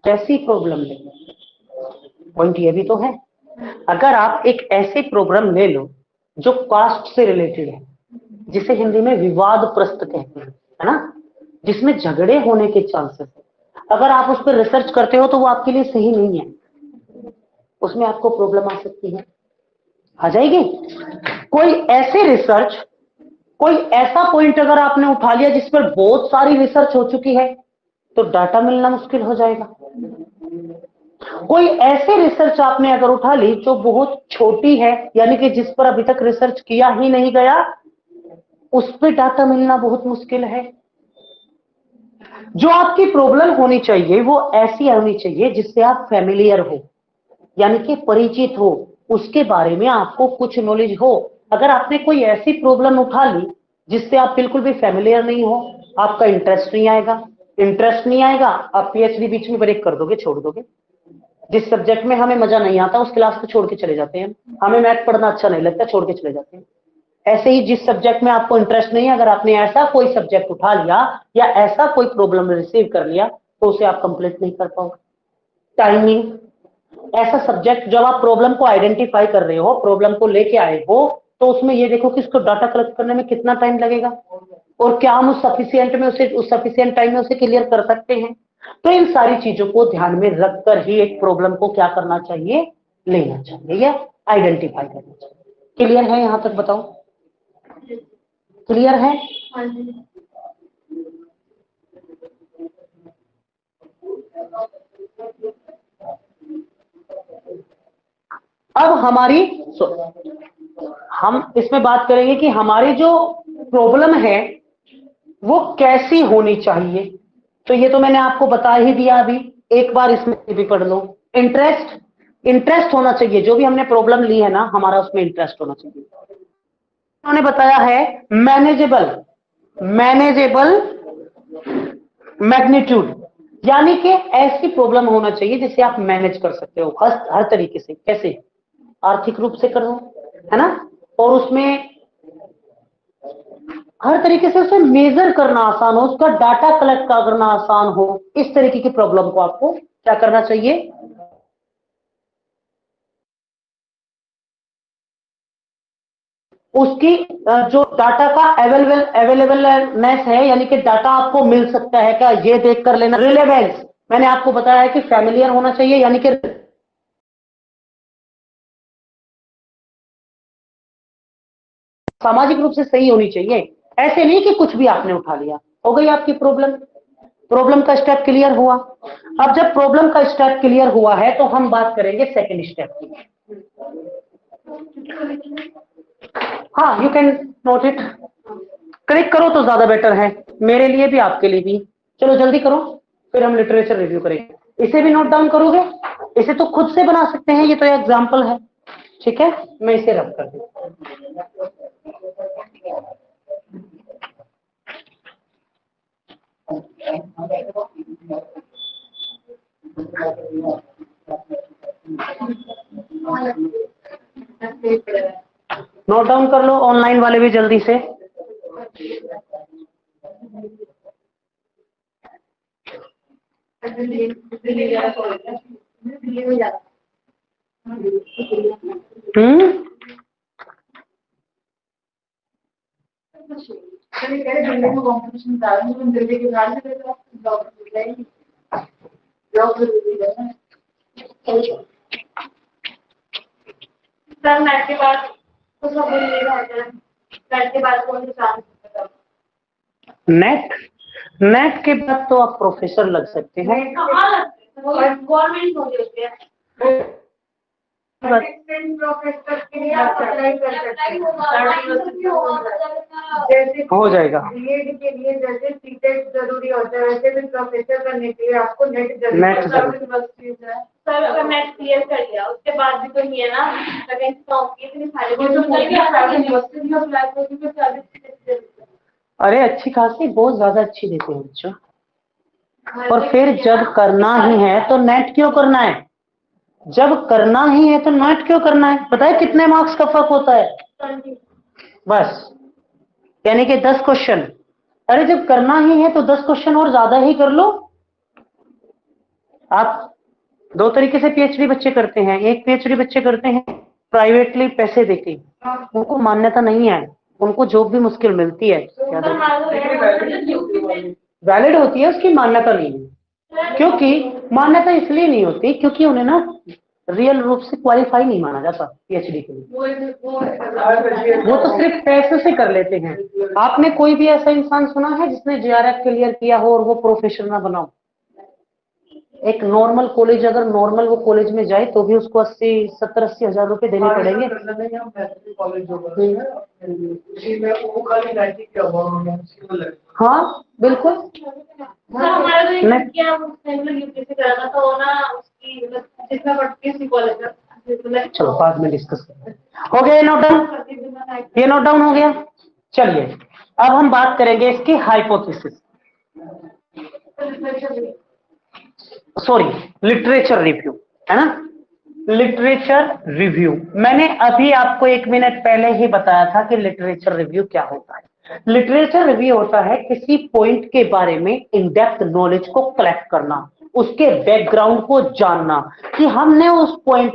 कैसी प्रॉब्लम ले, पॉइंट ये भी तो है। अगर आप एक ऐसे प्रोग्राम ले लो जो कास्ट से रिलेटेड है, जिसे हिंदी में विवादप्रस्त कहते हैं, है ना, जिसमें झगड़े होने के चांसेस है, अगर आप उस पर रिसर्च करते हो तो वो आपके लिए सही नहीं है, उसमें आपको प्रॉब्लम आ सकती है, आ जाएगी। कोई ऐसे रिसर्च, कोई ऐसा पॉइंट अगर आपने उठा लिया जिस पर बहुत सारी रिसर्च हो चुकी है, तो डाटा मिलना मुश्किल हो जाएगा। कोई ऐसे रिसर्च आपने अगर उठा ली जो बहुत छोटी है, यानी कि जिस पर अभी तक रिसर्च किया ही नहीं गया, उस पर डाटा मिलना बहुत मुश्किल है। जो आपकी प्रॉब्लम होनी चाहिए वो ऐसी होनी चाहिए जिससे आप फैमिलियर हो, यानी कि परिचित हो, उसके बारे में आपको कुछ नॉलेज हो। अगर आपने कोई ऐसी प्रॉब्लम उठा ली जिससे आप बिल्कुल भी फैमिलियर नहीं हो, आपका इंटरेस्ट नहीं आएगा, इंटरेस्ट नहीं आएगा, आप पीएचडी बीच में ब्रेक कर दोगे, छोड़ दोगे। जिस सब्जेक्ट में हमें मजा नहीं आता उस क्लास को छोड़ के चले जाते हैं, हमें मैथ पढ़ना अच्छा नहीं लगता, छोड़ के चले जाते हैं। ऐसे ही जिस सब्जेक्ट में आपको इंटरेस्ट नहीं है, अगर आपने ऐसा कोई सब्जेक्ट उठा लिया या ऐसा कोई प्रॉब्लम रिसीव कर लिया तो उसे आप कंप्लीट नहीं कर पाओगे। टाइमिंग, ऐसा सब्जेक्ट जब आप प्रॉब्लम को आइडेंटिफाई कर रहे हो, प्रॉब्लम को लेके आए हो, तो उसमें ये देखो कि इसको डाटा कलेक्ट करने में कितना टाइम लगेगा और क्या हम उस सफिशिएंट टाइम में उसे क्लियर कर सकते हैं। तो इन सारी चीजों को ध्यान में रखकर ही एक प्रॉब्लम को क्या करना चाहिए, लेना चाहिए या आइडेंटिफाई करना चाहिए। क्लियर है यहां तक? बताओ, क्लियर है? अब हम इसमें बात करेंगे कि हमारी जो प्रॉब्लम है वो कैसी होनी चाहिए। तो ये तो मैंने आपको बता ही दिया अभी, एक बार इसमें भी पढ़ लो। इंटरेस्ट होना चाहिए, जो भी हमने प्रॉब्लम ली है ना, हमारा उसमें इंटरेस्ट होना चाहिए। उन्होंने बताया है मैनेजेबल मैग्नीट्यूड, यानी कि ऐसी प्रॉब्लम होना चाहिए जिसे आप मैनेज कर सकते हो हर तरीके से। कैसे? आर्थिक रूप से करो, है ना, और उसमें हर तरीके से उसे मेजर करना आसान हो, उसका डाटा कलेक्ट करना आसान हो, इस तरीके की प्रॉब्लम को आपको क्या करना चाहिए, उसकी जो डाटा का अवेलेबलनेस है, यानी कि डाटा आपको मिल सकता है क्या, ये देख कर लेना। रिलेवेंस, मैंने आपको बताया है कि फैमिलियर होना चाहिए, यानी कि सामाजिक रूप से सही होनी चाहिए। ऐसे नहीं कि कुछ भी आपने उठा लिया, हो गई आपकी प्रॉब्लम का स्टेप क्लियर हुआ। अब जब प्रॉब्लम का स्टेप क्लियर हुआ है तो हम बात करेंगे सेकंड स्टेप की। हाँ, you can note it, click करो तो ज्यादा बेटर है, मेरे लिए भी आपके लिए भी। चलो जल्दी करो, फिर हम लिटरेचर रिव्यू करेंगे। इसे भी नोट डाउन करोगे, इसे तो खुद से बना सकते हैं, ये तो एग्जाम्पल है, ठीक है। मैं इसे रब कर दूं। नोट डाउन कर लो, ऑनलाइन वाले भी जल्दी से। सर मैथ के बाद तो सब बोलिएगा। नेट के बाद कौन सा नेट नेट के बाद तो आप प्रोफेसर लग सकते हैं। गवर्नमेंट हो गया प्रोफेसर के लिए आप अप्लाई कर सकते हैं। जैसे हो जाएगा। बीएड के लिए जैसे सीटेट जरूरी होता है वैसे भी प्रोफेसर करने के लिए आपको नेट नेट जरूरी है। सर अगर नेट क्लियर कर लिया उसके बाद भी तो नहीं है ना वैकेंसी तो होगी इतनी सारी अरे अच्छी खासी बहुत ज्यादा अच्छी देते हैं बच्चों। और फिर जब करना ही है तो नेट क्यों करना है? जब करना ही है तो नेट क्यों करना है? पता है कितने मार्क्स का फर्क होता है? बस यानी कि 10 क्वेश्चन। अरे जब करना ही है तो 10 क्वेश्चन और ज्यादा ही कर लो। आप दो तरीके से पीएचडी बच्चे करते हैं। एक पीएचडी बच्चे करते हैं प्राइवेटली पैसे देके, उनको मान्यता नहीं है, उनको जॉब भी मुश्किल मिलती है, वैलिड होती है, उसकी मान्यता नहीं है। क्योंकि मान्यता इसलिए नहीं होती क्योंकि उन्हें ना रियल रूप से क्वालिफाई नहीं माना जाता पीएचडी के लिए। वो तो सिर्फ पैसे से कर लेते हैं। आपने कोई भी ऐसा इंसान सुना है जिसने जेआरएफ क्लियर किया हो और वो प्रोफेसर ना बना हो? एक नॉर्मल कॉलेज अगर नॉर्मल वो कॉलेज में जाए तो भी उसको 70-80 हजार रुपए देने पड़ेंगे। हाँ बिल्कुल। हमारा तो क्या यूपीएससी करा था तो ना उसकी जितना पढ़ती थी कॉलेज में। चलो बाद में डिस्कस करते हैं। हो गया ये नोट डाउन? ये नोट डाउन हो गया। चलिए अब हम बात करेंगे इसकी हाइपोथेसिस, सॉरी लिटरेचर रिव्यू, है ना? लिटरेचर रिव्यू मैंने अभी आपको 1 मिनट पहले ही बताया था कि लिटरेचर रिव्यू क्या होता है। लिटरेचर रिव्यू होता है किसी पॉइंट के बारे में इन डेप्थ नॉलेज को कलेक्ट करना, उसके बैकग्राउंड को जानना कि हमने उस पॉइंट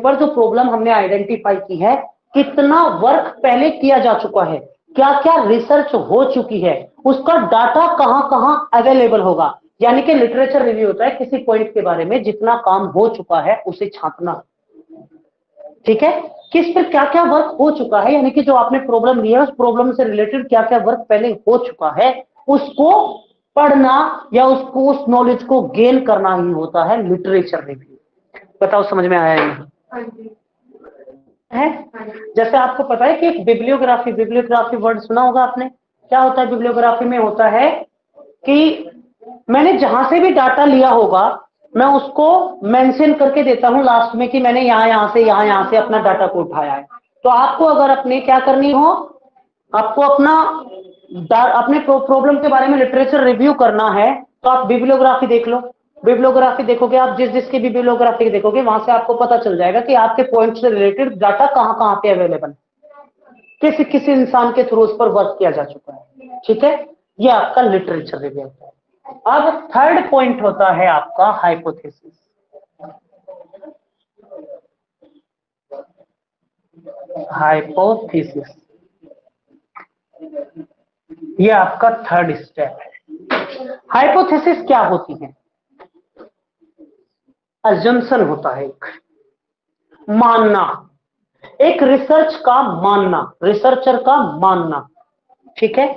पर जो प्रॉब्लम हमने आइडेंटिफाई की है कितना वर्क पहले किया जा चुका है, क्या क्या रिसर्च हो चुकी है, उसका डाटा कहां कहां अवेलेबल होगा। यानी कि लिटरेचर रिव्यू होता है किसी पॉइंट के बारे में जितना काम हो चुका है उसे छांटना। ठीक है, किस पर क्या क्या वर्क हो चुका है, यानी कि जो आपने प्रॉब्लम लिया है उस प्रॉब्लम से रिलेटेड क्या क्या वर्क पहले हो चुका है उसको पढ़ना या उसको उस नॉलेज को गेन करना ही होता है लिटरेचर रिव्यू। बताओ समझ में आया है? जैसे आपको पता है कि एक बिब्लियोग्राफी वर्ड सुना होगा आपने। क्या होता है बिब्लियोग्राफी में? होता है कि मैंने जहां से भी डाटा लिया होगा मैं उसको मेंशन करके देता हूं लास्ट में कि मैंने यहां यहां से अपना डाटा को उठाया है। तो आपको अगर अपने क्या करनी हो, आपको अपने प्रॉब्लम के बारे में लिटरेचर रिव्यू करना है तो आप बिब्लियोग्राफी देख लो। बिब्लियोग्राफी देखोगे आप, जिसकी भी बिब्लियोग्राफी देखोगे वहां से आपको पता चल जाएगा कि आपके पॉइंट से रिलेटेड डाटा कहां कहां पे अवेलेबल, किसी इंसान के थ्रू उस पर वर्क किया जा चुका है। ठीक है, ये आपका लिटरेचर रिव्यू है। अब थर्ड पॉइंट होता है आपका हाइपोथेसिस। हाइपोथेसिस ये आपका थर्ड स्टेप है। हाइपोथेसिस क्या होती है? अजम्पशन होता है, एक मानना, एक रिसर्च का मानना, रिसर्चर का मानना। ठीक है,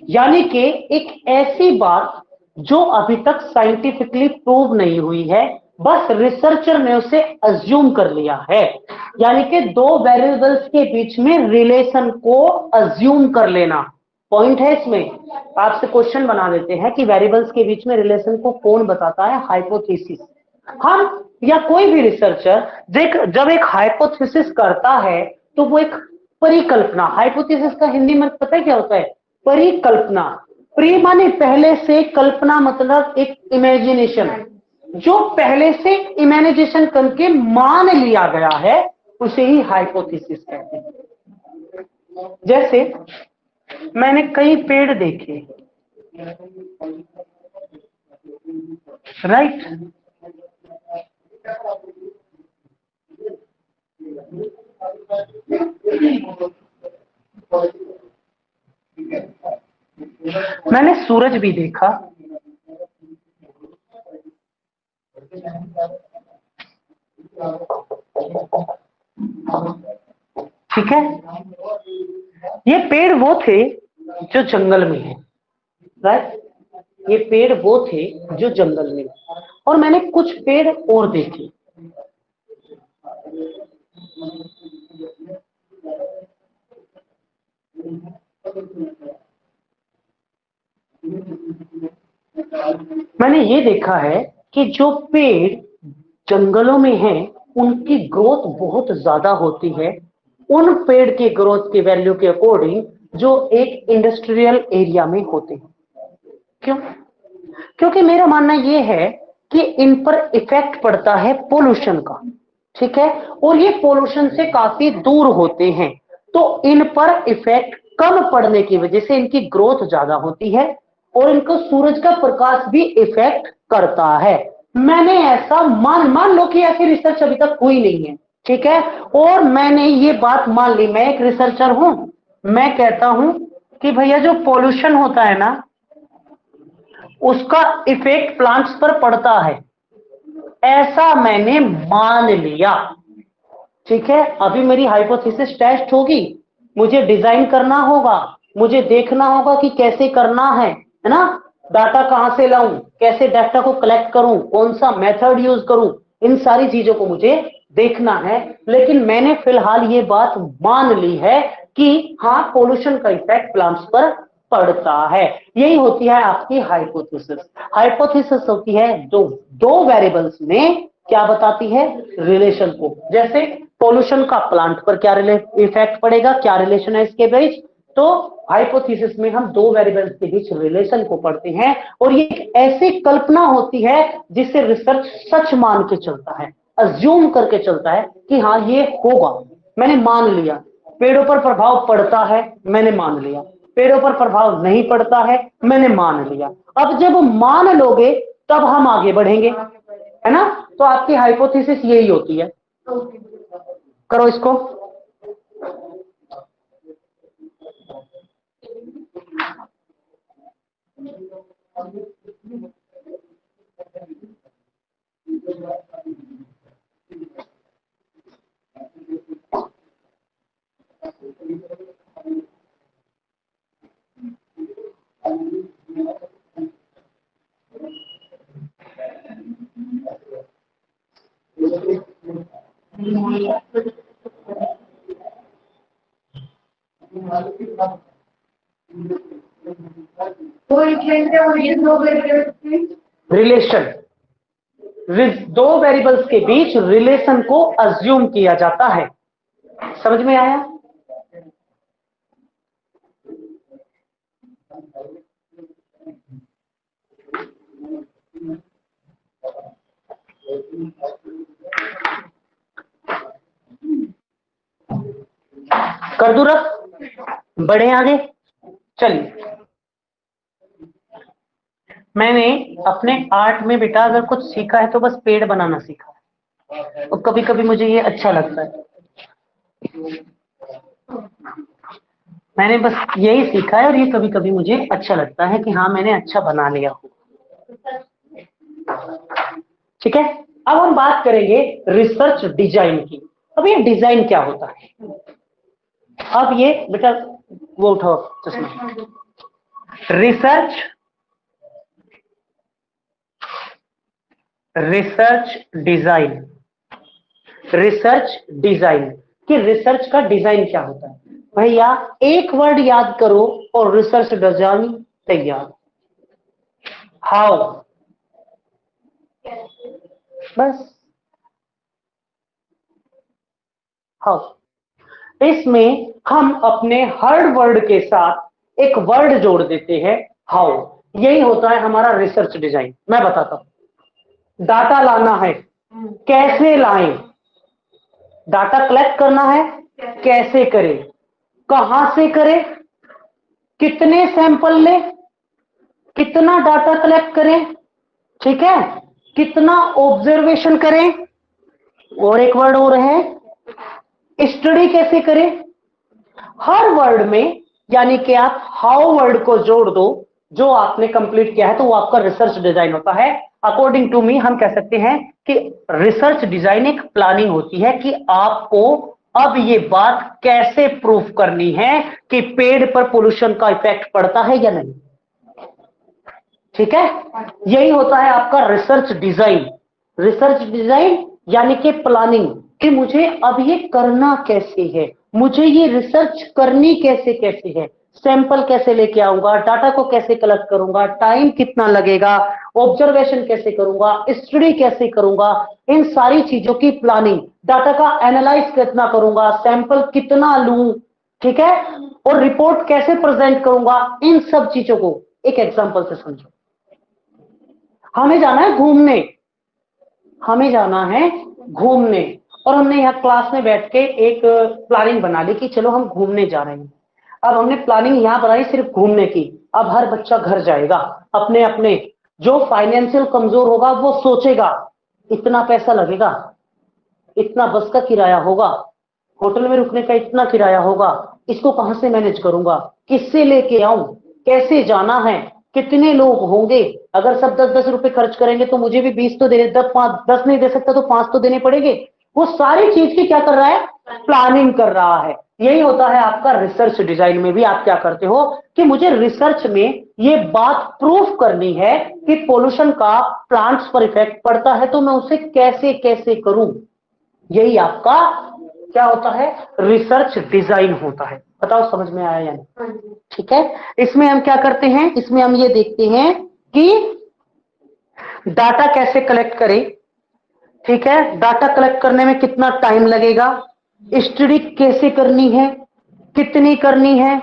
यानी कि एक ऐसी बात जो अभी तक साइंटिफिकली प्रूव नहीं हुई है, बस रिसर्चर ने उसे अज्यूम कर लिया है। यानी कि दो वेरिएबल्स के बीच में रिलेशन को अज्यूम कर लेना पॉइंट है इसमें। आपसे क्वेश्चन बना देते हैं कि वेरिएबल्स के बीच में रिलेशन को कौन बताता है? हाइपोथेसिस। हम या कोई भी रिसर्चर जब एक हाइपोथेसिस करता है तो वो एक परिकल्पना, हाइपोथेसिस का हिंदी में पता है क्या होता है? परिकल्पना। प्री माने पहले से, कल्पना मतलब एक इमेजिनेशन, जो पहले से इमेजिनेशन करके मान लिया गया है उसे ही हाइपोथेसिस कहते हैं। जैसे मैंने कई पेड़ देखे, राइट, मैंने सूरज भी देखा, ठीक है, ये पेड़ वो थे जो जंगल में है, राइट? ये पेड़ वो थे जो जंगल में, और मैंने कुछ पेड़ और देखे। मैंने ये देखा है कि जो पेड़ जंगलों में हैं उनकी ग्रोथ बहुत ज्यादा होती है उन पेड़ के ग्रोथ की वैल्यू के अकॉर्डिंग जो एक इंडस्ट्रियल एरिया में होते हैं। क्यों? क्योंकि मेरा मानना यह है कि इन पर इफेक्ट पड़ता है पोल्यूशन का, ठीक है, और ये पोल्यूशन से काफी दूर होते हैं, तो इन पर इफेक्ट कम पड़ने की वजह से इनकी ग्रोथ ज्यादा होती है और इनको सूरज का प्रकाश भी इफेक्ट करता है। मैंने ऐसा मान लो कि ऐसी रिसर्च अभी तक हुई नहीं है, ठीक है, और मैंने ये बात मान ली, मैं एक रिसर्चर हूं, मैं कहता हूं कि भैया जो पोल्यूशन होता है ना उसका इफेक्ट प्लांट्स पर पड़ता है, ऐसा मैंने मान लिया, ठीक है। अभी मेरी हाइपोथेसिस टेस्ट होगी, मुझे डिजाइन करना होगा, मुझे देखना होगा कि कैसे करना है ना, डाटा कहां से लाऊं, कैसे डाटा को कलेक्ट करूं, कौन सा मेथड यूज करूं, इन सारी चीजों को मुझे देखना है। लेकिन मैंने फिलहाल ये बात मान ली है कि हाँ पोल्यूशन का इफेक्ट प्लांट्स पर पड़ता है। यही होती है आपकी हाइपोथेसिस। हाइपोथेसिस होती है दो वेरिएबल्स में क्या बताती है, रिलेशन को। जैसे पोल्यूशन का प्लांट पर क्या इफेक्ट पड़ेगा, क्या रिलेशन है इसके बीच, तो हाइपोथेसिस में हम दो वेरिएबल्स के बीच रिलेशन को पढ़ते हैं और ये एक ऐसी कल्पना होती है जिससे रिसर्च सच मान के चलता है, अज्यूम करके चलता है कि हाँ ये होगा। मैंने मान लिया पेड़ों पर प्रभाव पड़ता है, मैंने मान लिया पेड़ों पर प्रभाव नहीं पड़ता है, मैंने मान लिया। अब जब मान लोगे तब हम आगे बढ़ेंगे, है ना। तो आपकी हाइपोथेसिस यही होती है। करो इसको। रिलेशन, दो वेरिएबल्स के बीच रिलेशन को अज्यूम किया जाता है। समझ में आया? कर दूं रफ, बढ़े आगे। चलिए, मैंने अपने आर्ट में बेटा अगर कुछ सीखा है तो बस पेड़ बनाना सीखा है, और कभी कभी मुझे ये अच्छा लगता है। मैंने बस यही सीखा है और ये कभी कभी मुझे अच्छा लगता है कि हाँ मैंने अच्छा बना लिया हो। ठीक है, अब हम बात करेंगे रिसर्च डिजाइन की। अब ये डिजाइन क्या होता है? अब ये बेटा वो उठाओ चश्मा। रिसर्च डिजाइन कि रिसर्च का डिजाइन क्या होता है। भैया एक वर्ड याद करो और रिसर्च डिजाइन तैयार। हाउ, बस हाउ। इसमें हम अपने हर वर्ड के साथ एक वर्ड जोड़ देते हैं, हाउ। यही होता है हमारा रिसर्च डिजाइन। मैं बताता हूं। डाटा लाना है, कैसे लाएं? डाटा कलेक्ट करना है, कैसे करें? कहां से करें? कितने सैंपल लें? कितना डाटा कलेक्ट करें? ठीक है, कितना ऑब्जर्वेशन करें? और एक वर्ड और है, स्टडी कैसे करें? हर वर्ड में यानी कि आप हाउ वर्ड को जोड़ दो, जो आपने कंप्लीट किया है तो वो आपका रिसर्च डिजाइन होता है। अकॉर्डिंग टू मी हम कह सकते हैं कि रिसर्च डिजाइन एक प्लानिंग होती है कि आपको अब ये बात कैसे प्रूफ करनी है कि पेड़ पर पोल्यूशन का इफेक्ट पड़ता है या नहीं। ठीक है, यही होता है आपका रिसर्च डिजाइन। रिसर्च डिजाइन यानी कि प्लानिंग, कि मुझे अब ये करना कैसे है, मुझे ये रिसर्च करनी कैसे कैसे है, सैंपल कैसे लेके आऊंगा, डाटा को कैसे कलेक्ट करूंगा, टाइम कितना लगेगा, ऑब्जर्वेशन कैसे करूंगा, स्टडी कैसे करूंगा, इन सारी चीजों की प्लानिंग, डाटा का एनालाइज कितना करूंगा, सैंपल कितना लूं, ठीक है, और रिपोर्ट कैसे प्रेजेंट करूंगा, इन सब चीजों को एक एग्जांपल से समझो। हमें जाना है घूमने, हमें जाना है घूमने, और हमने यहाँ क्लास में बैठ के एक प्लानिंग बना ली कि चलो हम घूमने जा रहे हैं। अब हमने प्लानिंग यहाँ बनाई सिर्फ घूमने की। अब हर बच्चा घर जाएगा अपने अपने, जो फाइनेंशियल कमजोर होगा वो सोचेगा इतना पैसा लगेगा, इतना बस का किराया होगा, होटल में रुकने का इतना किराया होगा, इसको कहां से मैनेज करूंगा, किससे लेके आऊं, कैसे जाना है, कितने लोग होंगे, अगर सब 10-10 रुपए खर्च करेंगे तो मुझे भी 20 तो देने, 10 नहीं दे सकता तो 5 तो देने पड़ेंगे। वो सारी चीज की क्या कर रहा है, प्लानिंग कर रहा है। यही होता है आपका रिसर्च डिजाइन में भी। आप क्या करते हो कि मुझे रिसर्च में ये बात प्रूफ करनी है कि पोल्यूशन का प्लांट्स पर इफेक्ट पड़ता है, तो मैं उसे कैसे कैसे करूं। यही आपका क्या होता है, रिसर्च डिजाइन होता है। बताओ समझ में आया या नहीं। ठीक है, इसमें हम क्या करते हैं, इसमें हम ये देखते हैं कि डाटा कैसे कलेक्ट करें। ठीक है, डाटा कलेक्ट करने में कितना टाइम लगेगा, स्टडी कैसे करनी है, कितनी करनी है,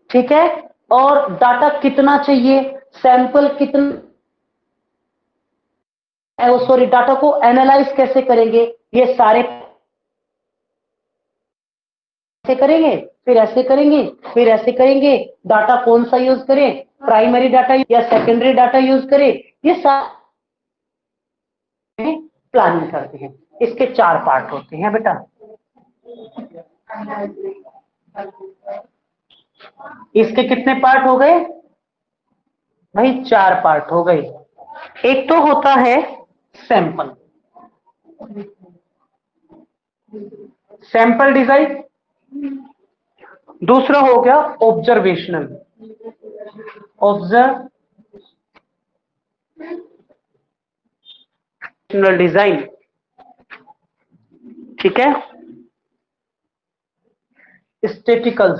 ठीक है, और डाटा कितना चाहिए, सैंपल कितना, सॉरी, डाटा को एनालाइज कैसे करेंगे, ये सारे ऐसे करेंगे, फिर ऐसे करेंगे, फिर ऐसे करेंगे, डाटा कौन सा यूज करें, प्राइमरी डाटा या सेकेंडरी डाटा यूज करें, ये सारे प्लानिंग करते हैं। इसके 4 पार्ट होते हैं बेटा। इसके कितने पार्ट हो गए भाई, 4 पार्ट हो गए। एक तो होता है सैंपल, सैंपल डिजाइन, दूसरा हो गया ऑब्जर्वेशनल, ऑब्जर्वेशनल डिजाइन, ठीक है, स्टैटिकल्स,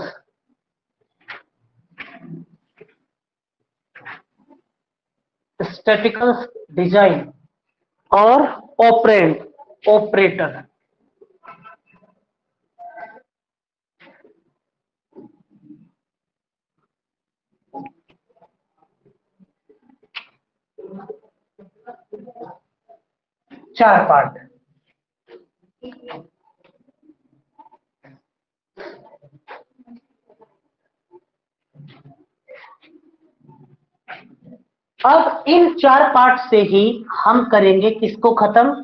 स्टैटिकल्स डिजाइन, और ऑपरेटर। चार पार्ट। अब इन 4 पार्ट से ही हम करेंगे किसको खत्म,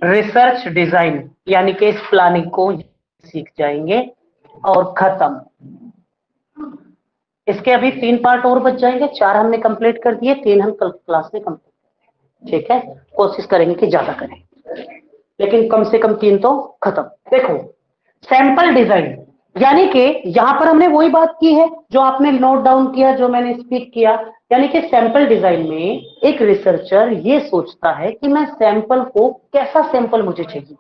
रिसर्च डिजाइन, यानी कि इस प्लानिंग को सीख जाएंगे और खत्म। इसके अभी 3 पार्ट और बच जाएंगे, 4 हमने कंप्लीट कर दिए, 3 हम कल क्लास में कंप्लीट। ठीक है, कोशिश करेंगे कि ज्यादा करें, लेकिन कम से कम 3 तो खत्म। देखो, सैंपल डिजाइन, यानी कि यहां पर हमने वही बात की है जो आपने नोट डाउन किया, जो मैंने स्पीक किया, यानी कि सैंपल डिजाइन में एक रिसर्चर ये सोचता है कि मैं सैंपल को, कैसा सैंपल मुझे चाहिए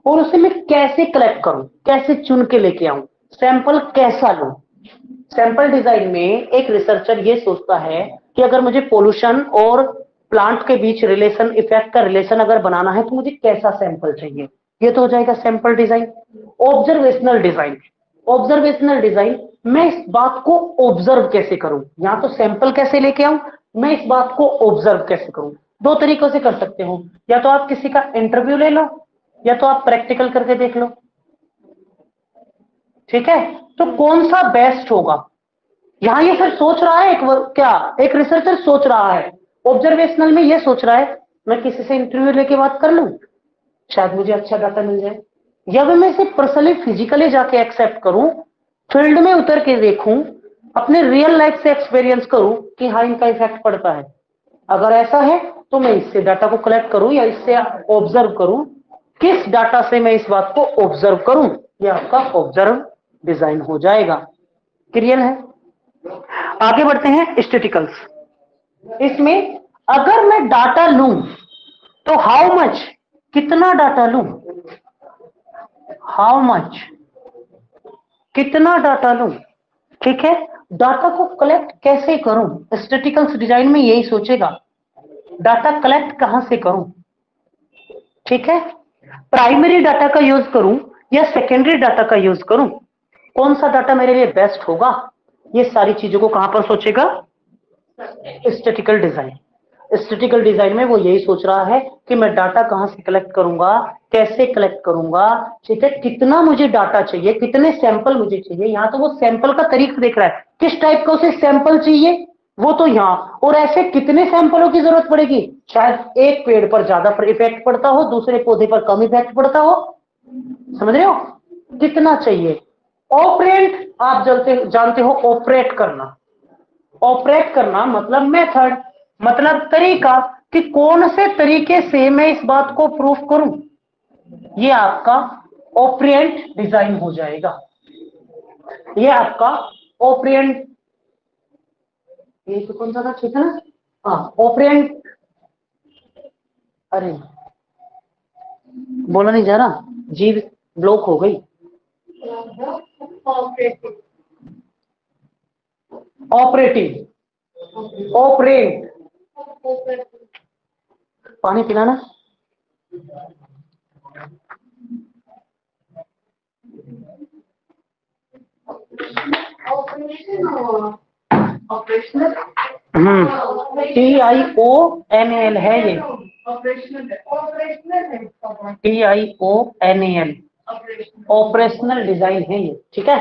और उसे मैं कैसे कलेक्ट करूं, कैसे चुन के लेके आऊं, सैंपल कैसा लूं। सैंपल डिजाइन में एक रिसर्चर ये सोचता है कि अगर मुझे पोल्यूशन और प्लांट के बीच रिलेशन, इफेक्ट का रिलेशन अगर बनाना है तो मुझे कैसा सैंपल चाहिए, ये तो हो जाएगा sample design. Observational design, observational design, मैं इस बात को ऑब्जर्व कैसे करूं, यहां तो सैंपल कैसे लेके आऊं, मैं इस बात को ऑब्जर्व कैसे करूं। 2 तरीकों से कर सकते हो, या तो आप किसी का इंटरव्यू ले लो, या तो आप प्रैक्टिकल करके देख लो। ठीक है, तो कौन सा बेस्ट होगा, यहां ये सिर्फ सोच रहा है, एक रिसर्चर सोच रहा है। ऑब्जर्वेशनल में ये सोच रहा है मैं किसी से इंटरव्यू लेके बात कर लूं, शायद मुझे अच्छा डाटा मिल जाए, या मैं इसे पर्सनली फिजिकली जाके एक्सेप्ट करूं, फील्ड में उतर के देखूं, अपने रियल लाइफ से एक्सपीरियंस करूं कि हाँ इनका इफेक्ट पड़ता है। अगर ऐसा है तो मैं इससे डाटा को कलेक्ट करूं या इससे ऑब्जर्व करूं, किस डाटा से मैं इस बात को ऑब्जर्व करूं, ये आपका ऑब्जर्व डिजाइन हो जाएगा। क्लियर है? आगे बढ़ते हैं स्टैटिकल्स। इसमें अगर मैं डाटा लूं तो हाउ मच, कितना डाटा लूं, हाउ मच, कितना डाटा लूं। ठीक है, डाटा को कलेक्ट कैसे करूं, स्टैटिकल्स डिजाइन में यही सोचेगा, डाटा कलेक्ट कहां से करूं। ठीक है, प्राइमरी डाटा का यूज करूं या सेकेंडरी डाटा का यूज करूं, कौन सा डाटा मेरे लिए बेस्ट होगा, ये सारी चीजों को कहां पर सोचेगा, स्टैटिकल डिजाइन। स्टैटिकल डिजाइन में वो यही सोच रहा है कि मैं डाटा कहां से कलेक्ट करूंगा, कैसे कलेक्ट करूंगा, ठीक है, कितना मुझे डाटा चाहिए, कितने सैंपल मुझे चाहिए। यहां तो वो सैंपल का तरीका देख रहा है, किस टाइप का उसे सैंपल चाहिए वो तो यहां, और ऐसे कितने सैंपलों की जरूरत पड़ेगी, शायद एक पेड़ पर ज्यादा इफेक्ट पड़ता हो, दूसरे पौधे पर कम इफेक्ट पड़ता हो, समझ रहे हो, कितना चाहिए। ऑपरेंट आप जानते हो, ऑपरेट करना, ऑपरेट करना मतलब मेथड, मतलब तरीका, कि कौन से तरीके से मैं इस बात को प्रूफ करूं, ये आपका ऑपरेंट डिजाइन हो जाएगा। ये आपका ऑपरेंट, ये तो कौन सा था, ठीक है ना, हाँ ऑपरेंट, अरे बोला नहीं जा रहा, जीव ब्लॉक हो गई। ऑपरेटिंग, ऑपरेट, पानी पिलाना। ऑपरेशनल TIONAL है ये, ऑपरेशनल है TIONAL, ऑपरेशनल डिजाइन है ये, ठीक है,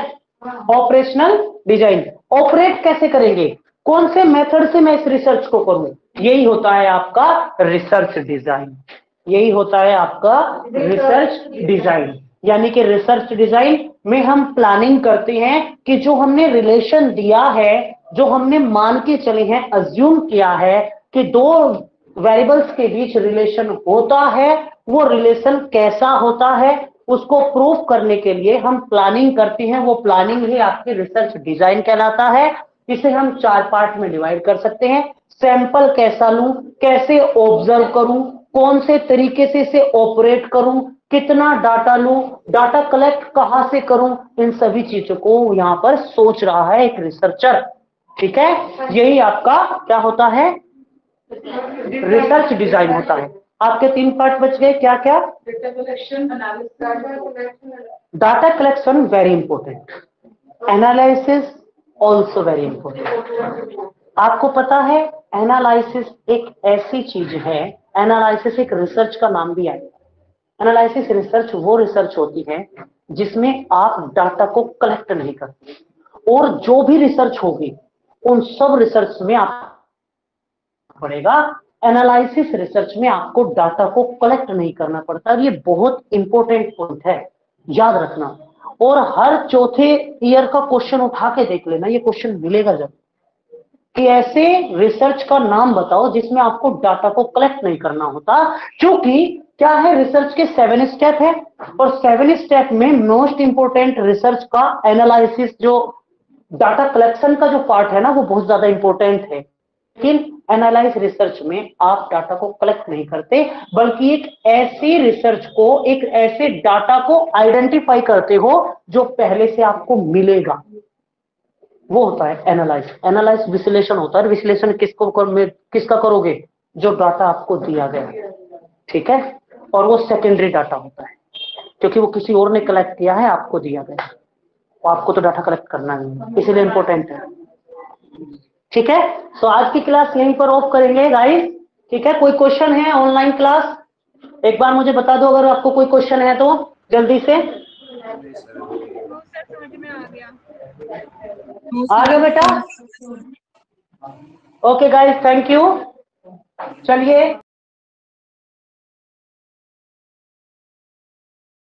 ऑपरेशनल डिजाइन। ऑपरेट कैसे करेंगे, कौन से मेथड से मैं इस रिसर्च को करूं, यही होता है आपका रिसर्च डिजाइन, यही होता है आपका रिसर्च डिजाइन। यानी कि रिसर्च डिजाइन में हम प्लानिंग करते हैं कि जो हमने रिलेशन दिया है, जो हमने मान के चले हैं, अज्यूम किया है कि दो वेरिएबल्स के बीच रिलेशन होता है, वो रिलेशन कैसा होता है, उसको प्रूफ करने के लिए हम प्लानिंग करते हैं, वो प्लानिंग ही आपकी रिसर्च डिजाइन कहलाता है। इसे हम 4 पार्ट में डिवाइड कर सकते हैं, सैंपल कैसा लूं, कैसे ऑब्जर्व करूं, कौन से तरीके से इसे ऑपरेट करूं, कितना डाटा लूं, डाटा कलेक्ट कहां से करूं, इन सभी चीजों को यहां पर सोच रहा है एक रिसर्चर। ठीक है, यही आपका क्या होता है, रिसर्च डिजाइन होता है। आपके 3 पार्ट बच गए, क्या क्या, data collection, analysis, data collection very important, analysis also very important. आपको पता है एनालिसिस एक ऐसी चीज है, एनालिसिस एक रिसर्च का नाम भी है। एनालिसिस रिसर्च वो रिसर्च होती है जिसमें आप डाटा को कलेक्ट नहीं करते, और जो भी रिसर्च होगी उन सब रिसर्च में आप पड़ेगा, एनालिसिस रिसर्च में आपको डाटा को कलेक्ट नहीं करना पड़ता। ये बहुत इंपॉर्टेंट पॉइंट है, याद रखना। और हर चौथे ईयर का क्वेश्चन उठा के देख लेना, ये क्वेश्चन मिलेगा जब, कि ऐसे रिसर्च का नाम बताओ जिसमें आपको डाटा को कलेक्ट नहीं करना होता। क्योंकि क्या है, रिसर्च के 7 स्टेप है, और 7 स्टेप में मोस्ट इंपोर्टेंट रिसर्च का एनालिसिस, जो डाटा कलेक्शन का जो पार्ट है ना, वो बहुत ज्यादा इंपॉर्टेंट है। लेकिन एनालाइज रिसर्च में आप डाटा को कलेक्ट नहीं करते, बल्कि एक ऐसी रिसर्च को, एक ऐसे डाटा को आइडेंटिफाई करते हो जो पहले से आपको मिलेगा, वो होता है एनालाइज। एनालाइज विश्लेषण होता है। विश्लेषण किसका करोगे, जो डाटा आपको दिया गया, ठीक है, और वो सेकेंडरी डाटा होता है, क्योंकि वो किसी और ने कलेक्ट किया है, आपको दिया गया, तो आपको तो डाटा कलेक्ट करना है, इसीलिए इंपॉर्टेंट है। ठीक है, तो आज की क्लास यहीं पर ऑफ करेंगे गाइस। ठीक है, कोई क्वेश्चन है ऑनलाइन क्लास, एक बार मुझे बता दो अगर आपको कोई क्वेश्चन है तो जल्दी से। वो सर समझ में आ गया। आ गया बेटा, ओके गाइस, थैंक यू, चलिए।